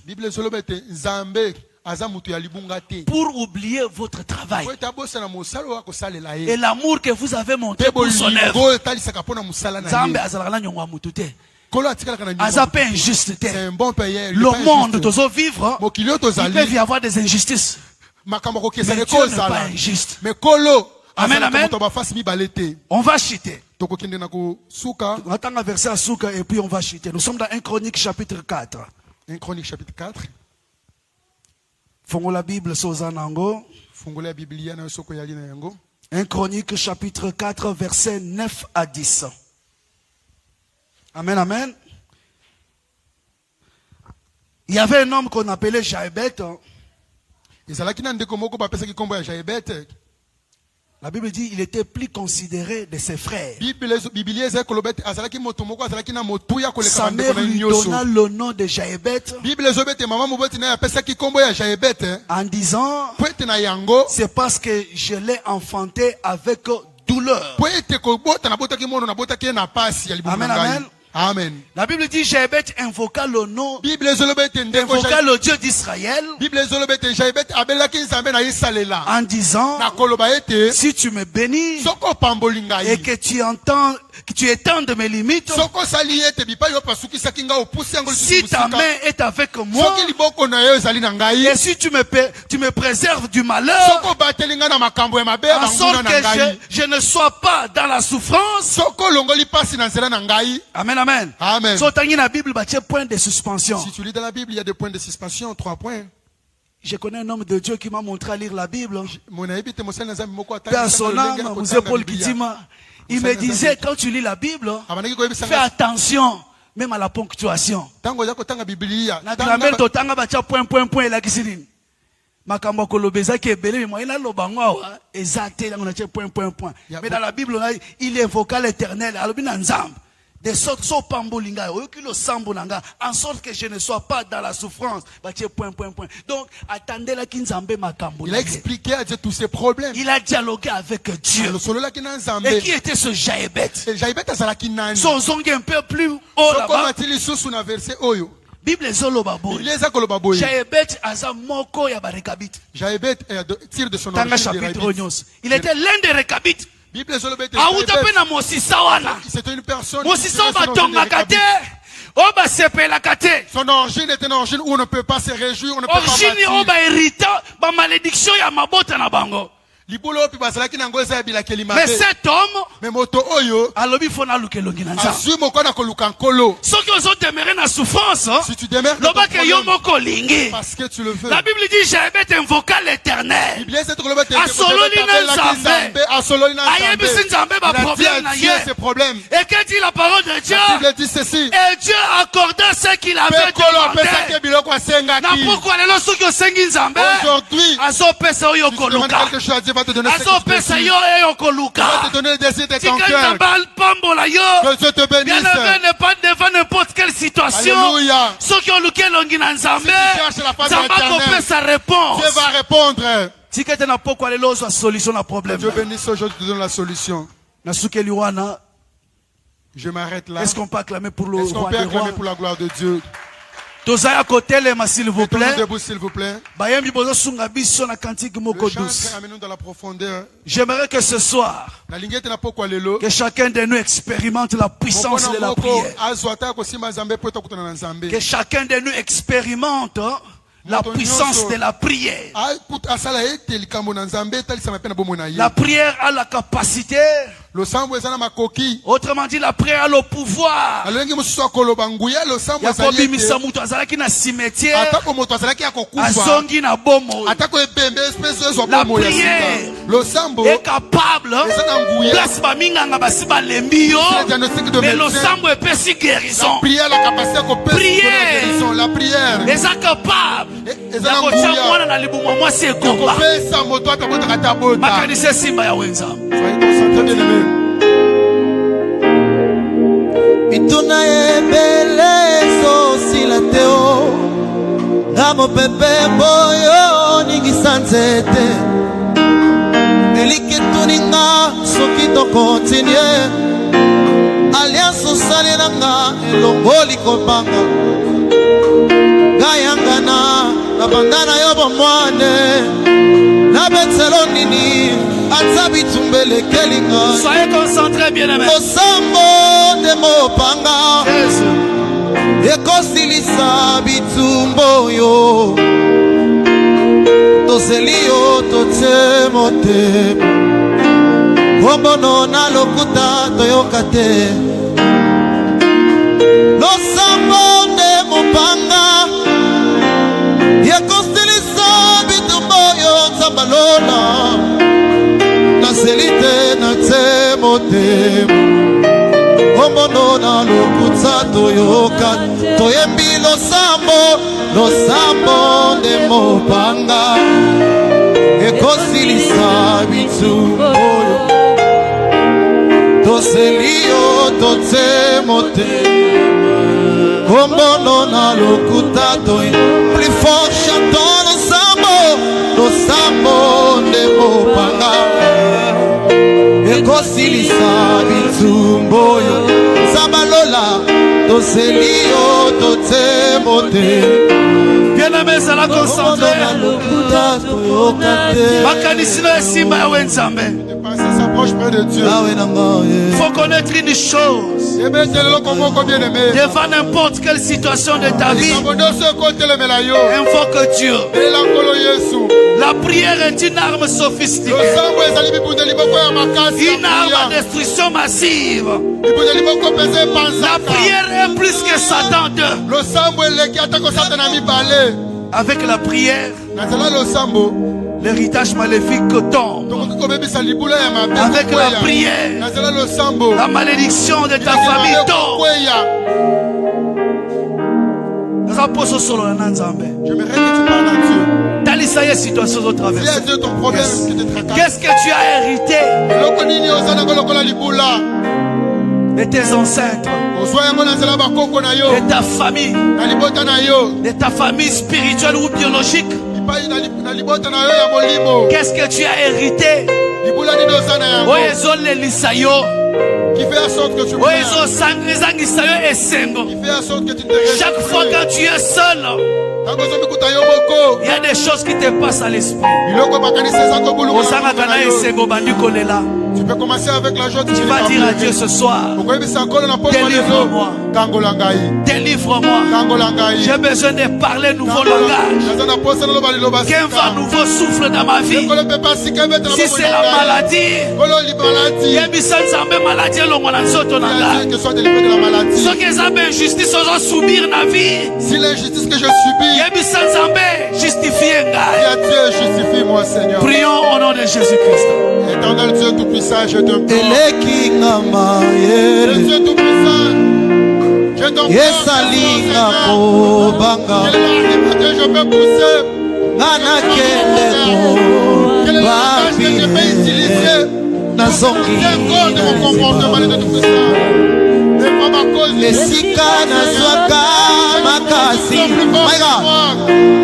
Pour oublier votre travail et l'amour que vous avez montré pour son œuvre. Le monde doit vivre. Il peut y avoir des injustices. Mais Dieu n'est pas injuste. Amen, amen. On va chuter. On attend un verset à Souka et puis on va chuter. Nous sommes dans 1 Chronique chapitre 4. 1 Chronique chapitre 4. Fongo la Bible Sozanango. 1 Chronique chapitre 4 verset 9 à 10. Amen, amen. Il y avait un homme qu'on appelait Jaébet. La Bible dit il était plus considéré de ses frères. Sa mère lui donna le nom de Jaébet en disant c'est parce que je l'ai enfanté avec douleur. Amen, amen. Amen. La Bible dit Jaébet invoqua le nom, invoqua le Dieu d'Israël en disant si tu me bénis et que tu entends, que tu étendes mes limites, si ta main est avec moi et si tu me préserves du malheur en sorte que je ne sois pas dans la souffrance. Amen, amen. Amen. So, dans la Bible, il y a point de suspension. Si tu lis dans la Bible, il y a des points de suspension, 3 points. Je connais un homme de Dieu qui m'a montré à lire la Bible. Il me disait, quand tu lis la Bible, fais attention, même à la ponctuation. Naturellement, mais dans la Bible, il évoqua l'Éternel. De sorte en sorte que je ne sois pas dans la souffrance. Donc, attendez là il a expliqué à Dieu tous ses problèmes. Il a dialogué avec Dieu. Et qui était ce Jaébet? Son zong un peu plus haut là-bas. Bible Jaébet aza moko ya barekabit. Jaébet tire de son origine des Récabites. Il était l'un des Récabites. C'est une personne. Son origine est une origine où on ne peut pas se réjouir, on ne peut pas bâtir. Mais cet homme ceux qui ont demeuré dans la souffrance, si tu demeures dans parce que tu le veux. La Bible dit Jaébet invoqua l'Éternel. Il a dit ses problèmes. Et quand dit la parole de Dieu, il dit ceci. Et Dieu accorda ce qu'il avait demandé. Aujourd'hui, quelque chose à dire, va te donner ce que tu désires. Va te donner le désir de ton cœur. Que Dieu te bénisse. Ne pas devant n'importe quelle situation. Alléluia. Ceux qui ont looké l'ongina nzambe, sa réponse. Dieu va répondre. Si quelqu'un n'a pas quoi aller la solution à problème. Dieu bénisse aujourd'hui, te donne la solution. Je m'arrête là. Est-ce qu'on peut acclamer pour le Est-ce qu'on peut acclamer pour la gloire de Dieu? Tozaya côté s'il vous plaît. Debout, s'il vous plaît. Le chant amène-nous dans la profondeur. J'aimerais que ce soir, que chacun de nous expérimente la puissance de la prière. Que chacun de nous expérimente la puissance de la prière. La prière a la capacité. Autrement dit, la prière a le pouvoir. La prière est capable. Mais le sang est si guérison. Prière est capable. Mituna ebele sosila teo Ngamo pepe boyo ningisa nzete Elike tuninga soki to continue Alliance osali nanga elongoli kobanga Gayangana na bandana yo bomwane Na betselo nini Atsabi tumbele kelinga. Soyez concentrés, bien-aimés. Osambo de mopanga. Ekosilisa bitumbo yo. Toselio totsemote. Kombono na lokuta toyokate. Osambo de mopanga. Ekosilisa bitumbo yo zambalona. Selite na tsemote Omono na lokutsa toyoka Toyembi lo sambo de mopanga Ekosilisa bitumbo Toselio Totsemote Kombono na lokuta toi. Plus fort chantons nos sambo ndemo panga. Ekosilisa bitumboyo Sabalola Toselio Totsemote. Bien-aimé, ça l'a concentré. Makanisino esimba ya wenzambe. S'approche près de Dieu. Il faut connaître une chose. Devant n'importe quelle situation de ta vie, invoque Dieu. La prière est une arme sophistiquée, une arme de destruction massive. La prière est plus que Satan 2. Avec la prière, l'héritage maléfique tombe. Avec la prière, la malédiction de ta famille tombe. J'aimerais que tu parles à Dieu. Situation de traverser. Dis à Dieu ton problème qui te tracasse. Qu'est-ce que tu as hérité de tes ancêtres, de ta famille, de ta famille spirituelle ou biologique? Qu'est-ce que tu as hérité? Qui fait en sorte que tu chaque fois quand tu es seul, il y a des choses qui te passent à l'esprit. Tu peux commencer avec la joie. Tu vas dire à Dieu ce soir, délivre-moi. Délivre-moi. J'ai besoin de parler nouveau langage. Qu'un vent nouveau souffle dans ma vie. Si c'est la maladie, il y a une maladie. Que soit délivré de la maladie. Si l'injustice que je subis, Dieu, justifie-moi, Seigneur. Prions au nom de Jésus-Christ. Éternel Dieu Tout-Puissant, je te prie. Le Dieu Tout-Puissant, je t'en prie. Je peux pousser. Quel est le langage que je peux utiliser pour de mon comportement de Tout-Puissant? Esika nazwaka makasi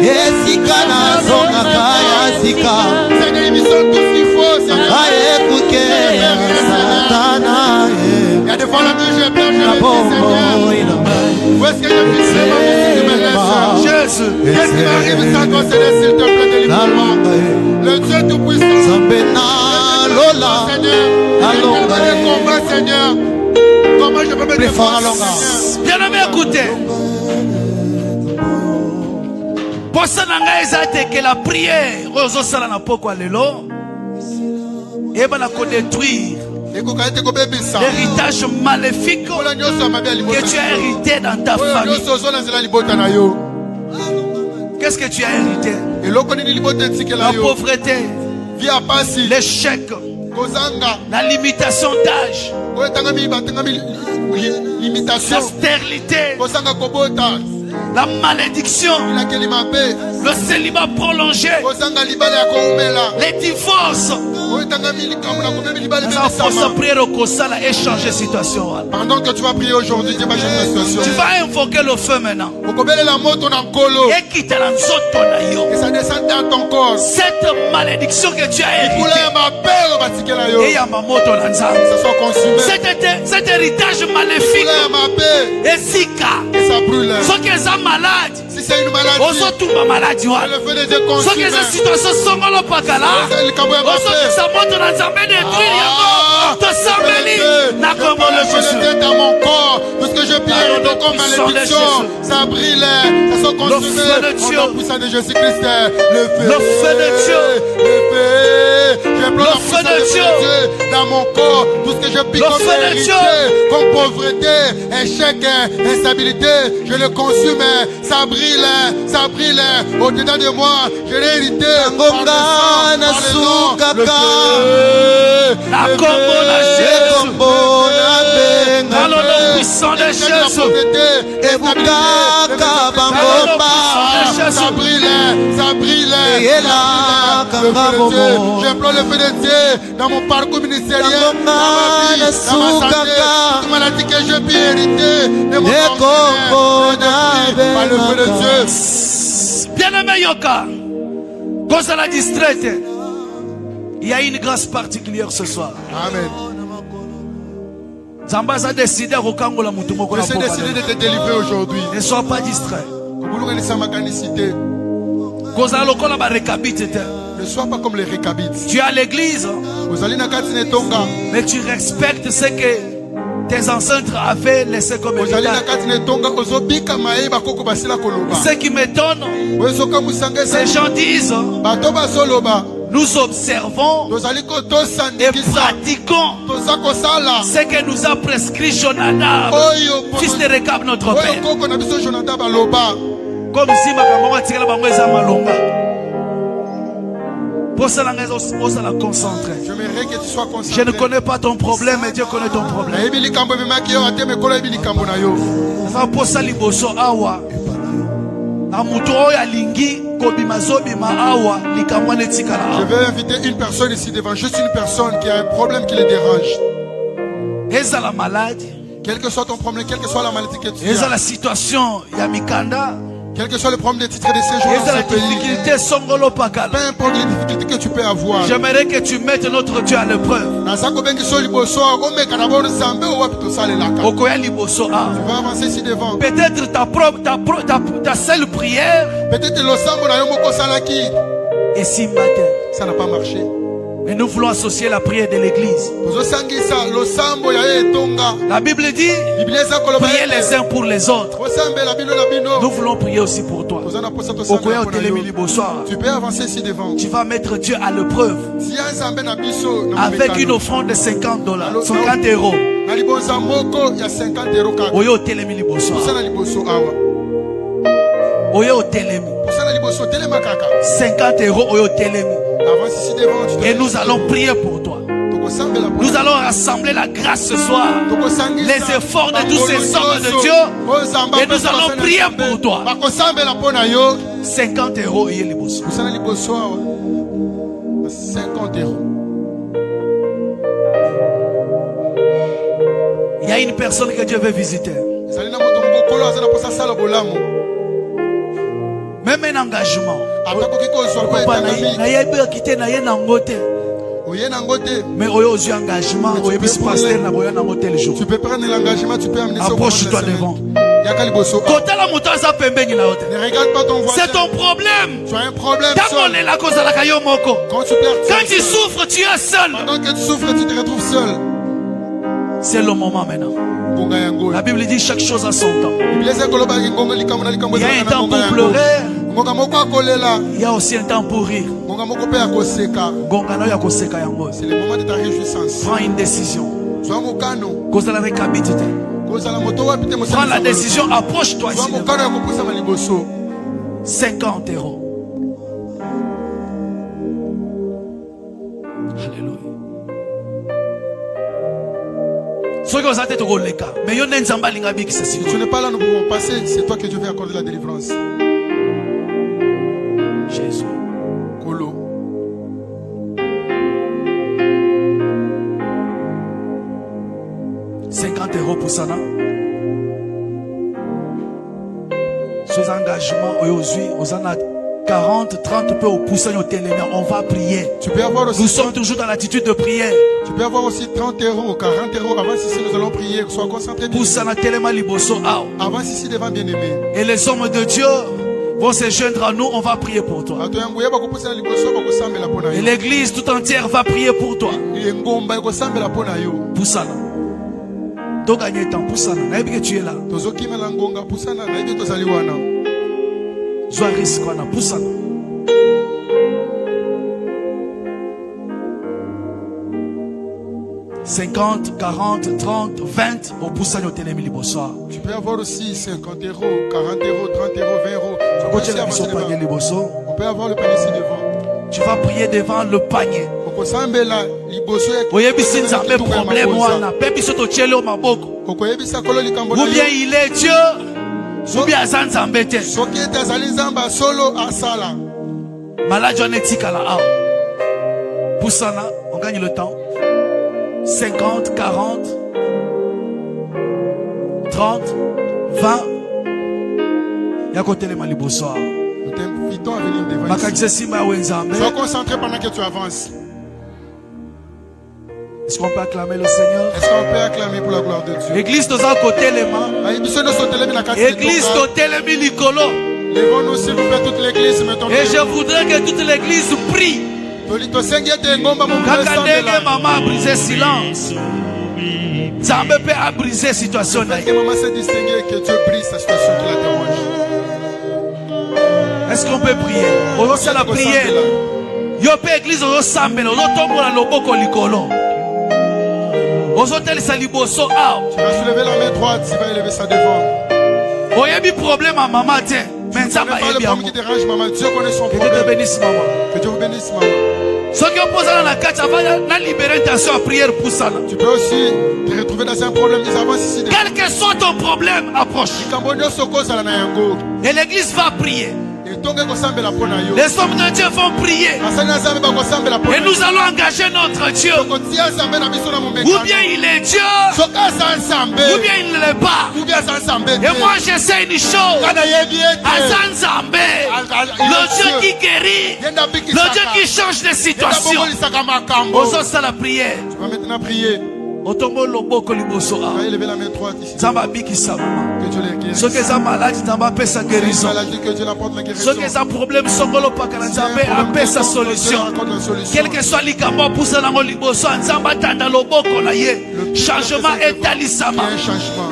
Esika nazongaka ya sika Aekuke ya satana Il y a des fois la nuit j'ai peur, je me dis Seigneur, où est-ce que je puisse me laisser? Jésus, qu'est-ce qui m'arrive sans toi Seigneur, s'il te plaît, délivre-moi. Le Dieu Tout-Puissant, Seigneur, Seigneur. Comment je peux me défendre? Bien-aimé, écoutez. Pour ça, que la prière, détruire l'héritage maléfique que tu as hérité dans ta famille. Qu'est-ce que tu as hérité? La pauvreté, l'échec, la limitation d'âge, la stérilité, la malédiction, le célibat prolongé, les divorces. Pendant que tu vas prier aujourd'hui, Dieu va changer la situation. Tu vas invoquer le feu maintenant. Que ça descende dans ton corps. Cette malédiction que tu as héritée, ça soit consumé. cet héritage maléfique, que ça brûle. Si c'est une maladie, le feu de Dieu consume. Dans mon corps, tout ce que je pierre comme malédiction, ça brille, ça soit consumé. Au nom puissant de Jésus-Christ, le feu de Dieu, le feu. J'implore la puissance de Dieu dans mon corps, tout ce que je pique comme hérité, comme pauvreté, échec, instabilité, je le consume, ça brille, au-dedans de moi, je l'ai hérité. Dans le nom puissant de Jésus, ça brille, ça brille. J'implore le feu de Dieu dans mon parcours ministériel, dans ma vie, dans ma santé, toute maladie que je puis hériter de mon corps, par le feu de Dieu. Bien-aimé Yoka, cause à la distraite, il y a une grâce particulière ce soir. Amen. Zambaz a décidé de te délivrer aujourd'hui. Ne sois pas distrait. Ne sois pas comme les récabites. Tu es à l'église, mais tu respectes ce que tes ancêtres avaient laissé comme héritage. Ce qui m'étonne, ces gens disent, nous observons et pratiquons ce que nous a prescrit Jonadab, fils de Rekab, notre père. Comme si ma camarade tire la bangoisa malonga. Pour ça, la concentrer. J'aimerais que tu sois concentré. Je ne connais pas ton problème, mais Dieu connaît ton problème. Pour ça, liboso awa. Je vais inviter une personne ici devant, juste une personne qui a un problème qui le dérange. Est-ce la maladie? Quel que soit ton problème, quelle que soit la maladie que tu as. Est-ce la situation Yamikanda? Quel que soit le problème de titre de séjour dans ce pays, peu importe les difficultés que tu peux avoir, j'aimerais que tu mettes notre Dieu à l'épreuve. Tu vas avancer ici devant. Peut-être ta seule prière, et si matin, ça n'a pas marché. Mais nous voulons associer la prière de l'église. La Bible dit, priez les uns pour les autres. Nous voulons prier aussi pour toi. Tu peux avancer ici devant. Tu vas mettre Dieu à l'épreuve avec une offrande de $50, 50 euros. Oyo telemi liboso. Oyo telemi. 50 euros oyo telemi. Et nous allons prier pour toi. Nous allons rassembler la grâce ce soir, les efforts de tous ces hommes de Dieu, et nous allons prier pour toi. 50 euros il y a 50 euros. Il y a une personne que Dieu veut visiter. Même un engagement. Mais aujourd'hui engagement, tu peux prendre l'engagement, tu peux amener ça. Approche-toi devant. Ne regarde pas ton voisin. C'est ton problème. Tu as un problème seul. Quand tu souffres, tu es seul. Pendant que tu souffres, tu te retrouves seul. C'est le moment maintenant. La Bible dit chaque chose a son temps. Il y a un temps pour pleurer. Il y a aussi un temps pour rire. C'est le moment de ta réjouissance. Prends une décision. Prends la décision, approche-toi ici. 50 euros. Alléluia. Si tu n'es pas là, nous pouvons passer. C'est toi que Dieu veut accorder la délivrance. Jésus. Kolo. €50 pour ça, non? Ces engagements, aujourd'hui, on en a 40, 30 peu au poussant au télé, on va prier. Tu peux avoir aussi. Nous sommes toujours dans l'attitude de prière. Tu peux avoir aussi 30 euros, 40 euros. Avant ici, nous allons prier. Sois concentré. Avant ici, devant bien-aimé. Et les hommes de Dieu vont se joindre à nous, on va prier pour toi. Et l'église tout entière va prier pour toi. Poussana. Donc, gagner temps, Poussana. Naïbi que tu es là. Sois risque, Poussana. « 50, 40, 30, 20 au poussant au télémili bonsoir. » Tu peux avoir aussi 50 euros, 40 euros, 30 euros, 20 euros. On peut avoir le panier ici devant. Tu vas prier devant le panier. Ou bien il est Dieu. Soubi azanzambe te. Soki ete azali nzamba solo asala. Malade on etika la. Poussana, on gagne le temps. 50, 40, 30, 20. Ya côté les malibosoa. Nous t'invitons à venir devant ici. Sois concentré pendant que tu avances. Est-ce qu'on peut acclamer le Seigneur? Est-ce qu'on peut acclamer pour la gloire de Dieu? Église dans un côté les mains. Église côté les milicolo. Levons-nous s'il vous plaît toute l'église. Et je voudrais que toute l'église prie. Kakandenge maman a brisé silence. Zambé peut a brisé situation. Maman s'est distinguée que Dieu brise sa situation qui la dérange. Est-ce qu'on peut prier? On va la prière. Yo pe église on sambe on tombe la loboko likolo. On s'otel sa liboso ah. Tu vas soulever la main droite, tu vas élever ça devant. Oh y a un problème à maman tiens. Mais ça va le problème qui dérange maman. Dieu connaît son problème. Que Dieu te bénisse maman. Que Dieu vous bénisse maman. Ce qui oppose à la carte, ça va libérer intention à prière pour ça. Tu peux aussi te retrouver dans un problème. Ils avancent ici. Quel que soit ton problème, approche. Et l'église va prier. Les hommes de Dieu vont prier. Et nous allons engager notre Dieu. Ou bien il est Dieu, ou bien il ne l'est pas. Et moi je sais une chose. Azanzambe, le Dieu qui guérit, le Dieu qui change les situations. Osons ça la prière. Tu vas maintenant prier. Otombo loboko liboso a. Va élever la main droite ici. Zamba biki sama. Que Dieu les guérisse. Ceux qui sont malades, Zamba paie sa guérison. Que Dieu apporte la guérison. Ceux qui ont problème, Songolo Pakala Zamba paie sa solution. Quel que soit l'ikamo pour ça dans liboso, Zamba tanda loboko na ye. Changement est alisama.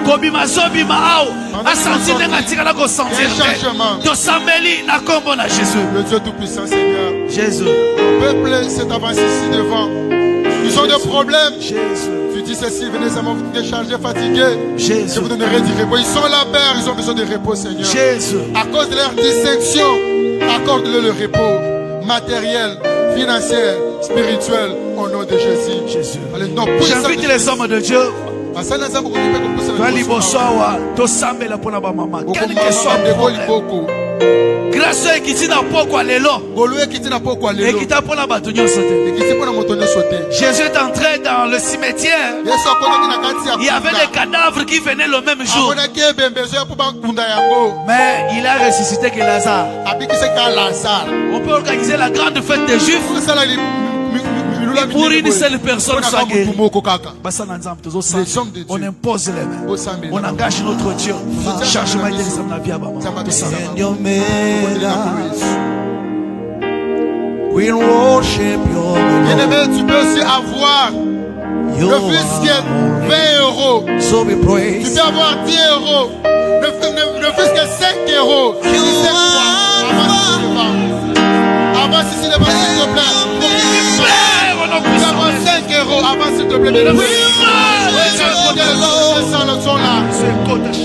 Kobi mazobi maao. Asenti nengatika na ko sentir. To sambeli na kombo na Jésus. Le Dieu tout puissant Seigneur. Jésus. Le peuple s'est avancé ici devant. Ils ont des problèmes. Jésus. Tu dis ceci, venez ça vous décharger, fatigué. Jésus. Je vous donnerai du repos. Ils sont là-bas, ils ont besoin de repos, Seigneur. Jésus. À cause de leur distinction, accorde-le le repos matériel, financier, spirituel, au nom de Jésus. Jésus. J'invite les hommes de Dieu. Quel que soit le problème. Grâce à qui n'a pas quoi les lots. Et qui t'a pas la bâtonne sauté. Jésus est entré dans le cimetière. Il y avait des cadavres qui venaient le même jour. Mais il a ressuscité que Lazare. On peut organiser la grande fête des Juifs. Pour une seule personne soit guérie. On impose les mains. On engage notre Dieu. Changement de la vie à maman. We worship your bien-aimé, tu peux aussi avoir le fisc 20 euros. So we praise. Tu peux avoir 10 euros. Le fisc 5 euros. Avance ici devant, s'il te plaît. Tu peux avoir 5 euros. Avance s'il te plaît.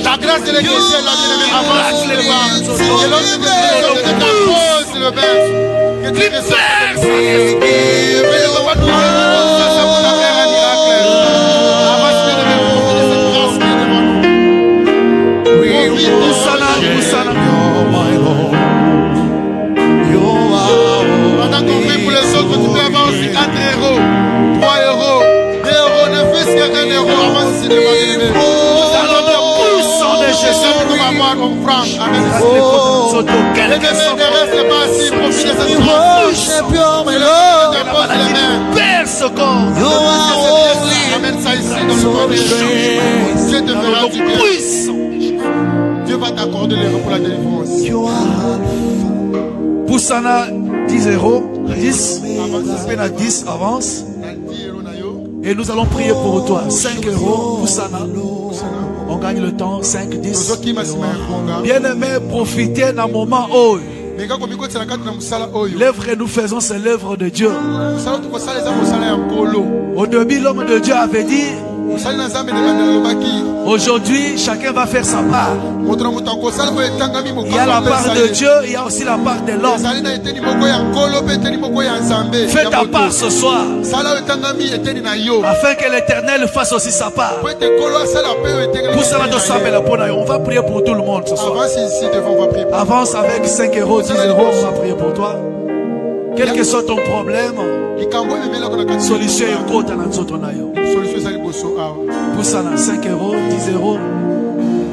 La grâce de l'église est là, bien-aimé. Avance devant. Et lorsque tu déposes le verre, que tu reçois pendant qu'on prie pour les autres, tu peux avoir aussi 4 euros, 3 euros, 2 euros, ne fût-ce que 1 euro avant si devant l'élevé. Nous allons le puissant de Jésus pour avoir une franche avec les ne reste pas assis, profitez de cette grâce. Père, secours. Amène ça ici dans le corps des gens. Dieu te fera du bien. Dieu va t'accorder les rangs pour la délivrance. Poussana 10 euros, 10, 10 avance. Et nous allons prier pour toi. 5 euros, Poussana. On gagne le temps, 5, 10. Bien-aimé, profitez d'un moment où l'œuvre que nous faisons, c'est l'œuvre de Dieu. Au début, l'homme de Dieu avait dit Aujourd'hui, chacun va faire sa part. Il y a la part de Dieu, il y a aussi la part de l'homme. Fais ta part ce soir, afin que l'Éternel fasse aussi sa part. On va prier pour tout le monde ce soir. Avance avec 5 euros, 10 euros, on va prier pour toi. Quel que soit ton problème, solution est côté dans notre nayo. Pour ça, 5 euros, 10 euros.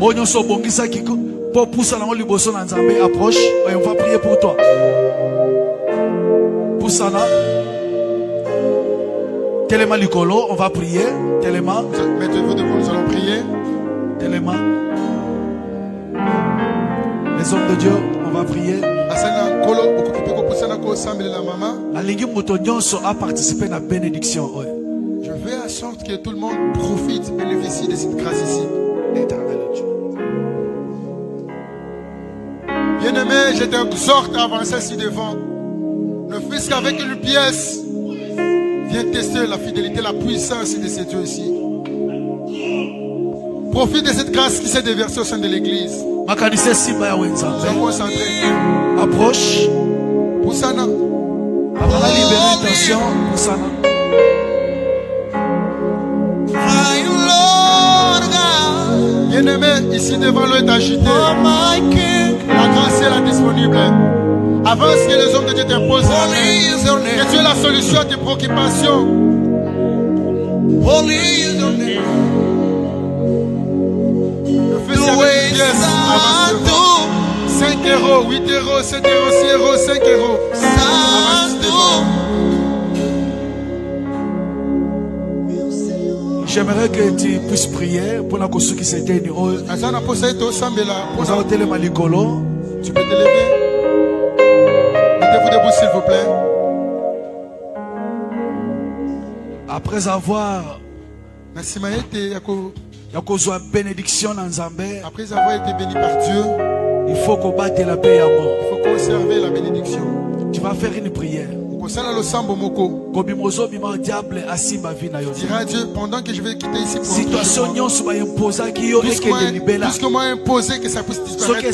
On y a bongisa qui pour ça, on liboso dans Zambé approche et on va prier pour toi. Pour ça, Téléma Licolo, on va prier. Téléma. Mettez-vous devant, nous allons prier. Téléma. Les hommes de Dieu, on va prier. A participé à la bénédiction. Je veux à sorte que tout le monde profite, bénéficie de cette grâce ici. Bien-aimé, je t'exhorte à avancer ici devant. Ne fût-ce qu'avec une pièce, viens tester la fidélité, la puissance de ces dieux ici. Profite de cette grâce qui s'est déversée au sein de l'église. Sois concentré. Approche. Poussana. Après la libération, Poussana. Bien-aimé, ici devant l'eau est agité. La grâce est là disponible. Avance que les hommes de Dieu t'imposent. Que tu es la solution à tes préoccupations. Le feu avec une pièce. Avance devant. 5 euros, 8 euros, 7 euros, 6 euros, 5 euros. J'aimerais que tu puisses prier pour la cause qui s'était dit. Tu peux te lever. Mettez-vous debout s'il vous plaît. Après avoir bénédiction dans Zambé, après avoir été béni par Dieu, il faut combattre la paix à mort. Il faut conserver la bénédiction. Tu vas faire une prière. Dira Dieu, pendant que je vais quitter ici pour puisque moi imposé que ça puisse disparaître, que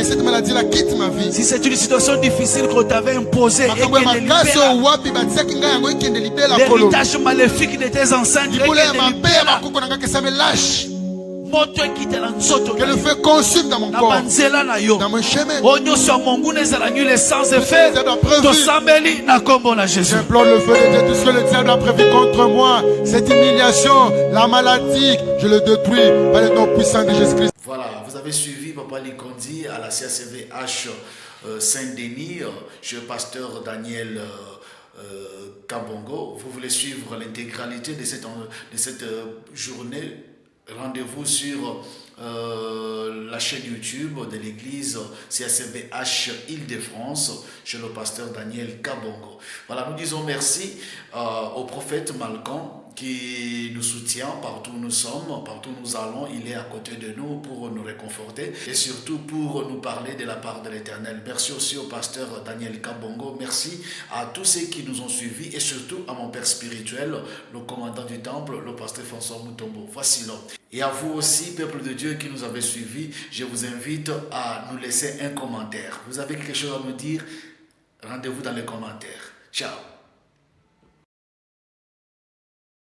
cette maladie-là quitte ma vie. Si c'est une situation difficile qu'on t'avait imposée, l'héritage maléfique de tes ancêtres, que le feu consume dans mon corps, dans mon chemin. J'implore le feu de Dieu, tout ce que le diable a prévu contre moi, cette humiliation, la maladie, je le détruis par le nom puissant de Jésus-Christ. Voilà, vous avez suivi Papa Likondi à la CACVH Saint-Denis, chez le pasteur Daniel Kabongo. Vous voulez suivre l'intégralité de cette journée? Rendez-vous sur la chaîne YouTube de l'église CACVH Île-de-France chez le pasteur Daniel Kabongo. Voilà, nous disons merci au prophète Malcolm qui nous soutient partout où nous sommes, partout où nous allons. Il est à côté de nous pour nous réconforter et surtout pour nous parler de la part de l'Éternel. Merci aussi au pasteur Daniel Kabongo. Merci à tous ceux qui nous ont suivis et surtout à mon père spirituel, le commandant du temple, le pasteur François Mutombo. Voici l'homme. Et à vous aussi, peuple de Dieu qui nous avez suivis, je vous invite à nous laisser un commentaire. Vous avez quelque chose à nous dire? Rendez-vous dans les commentaires. Ciao.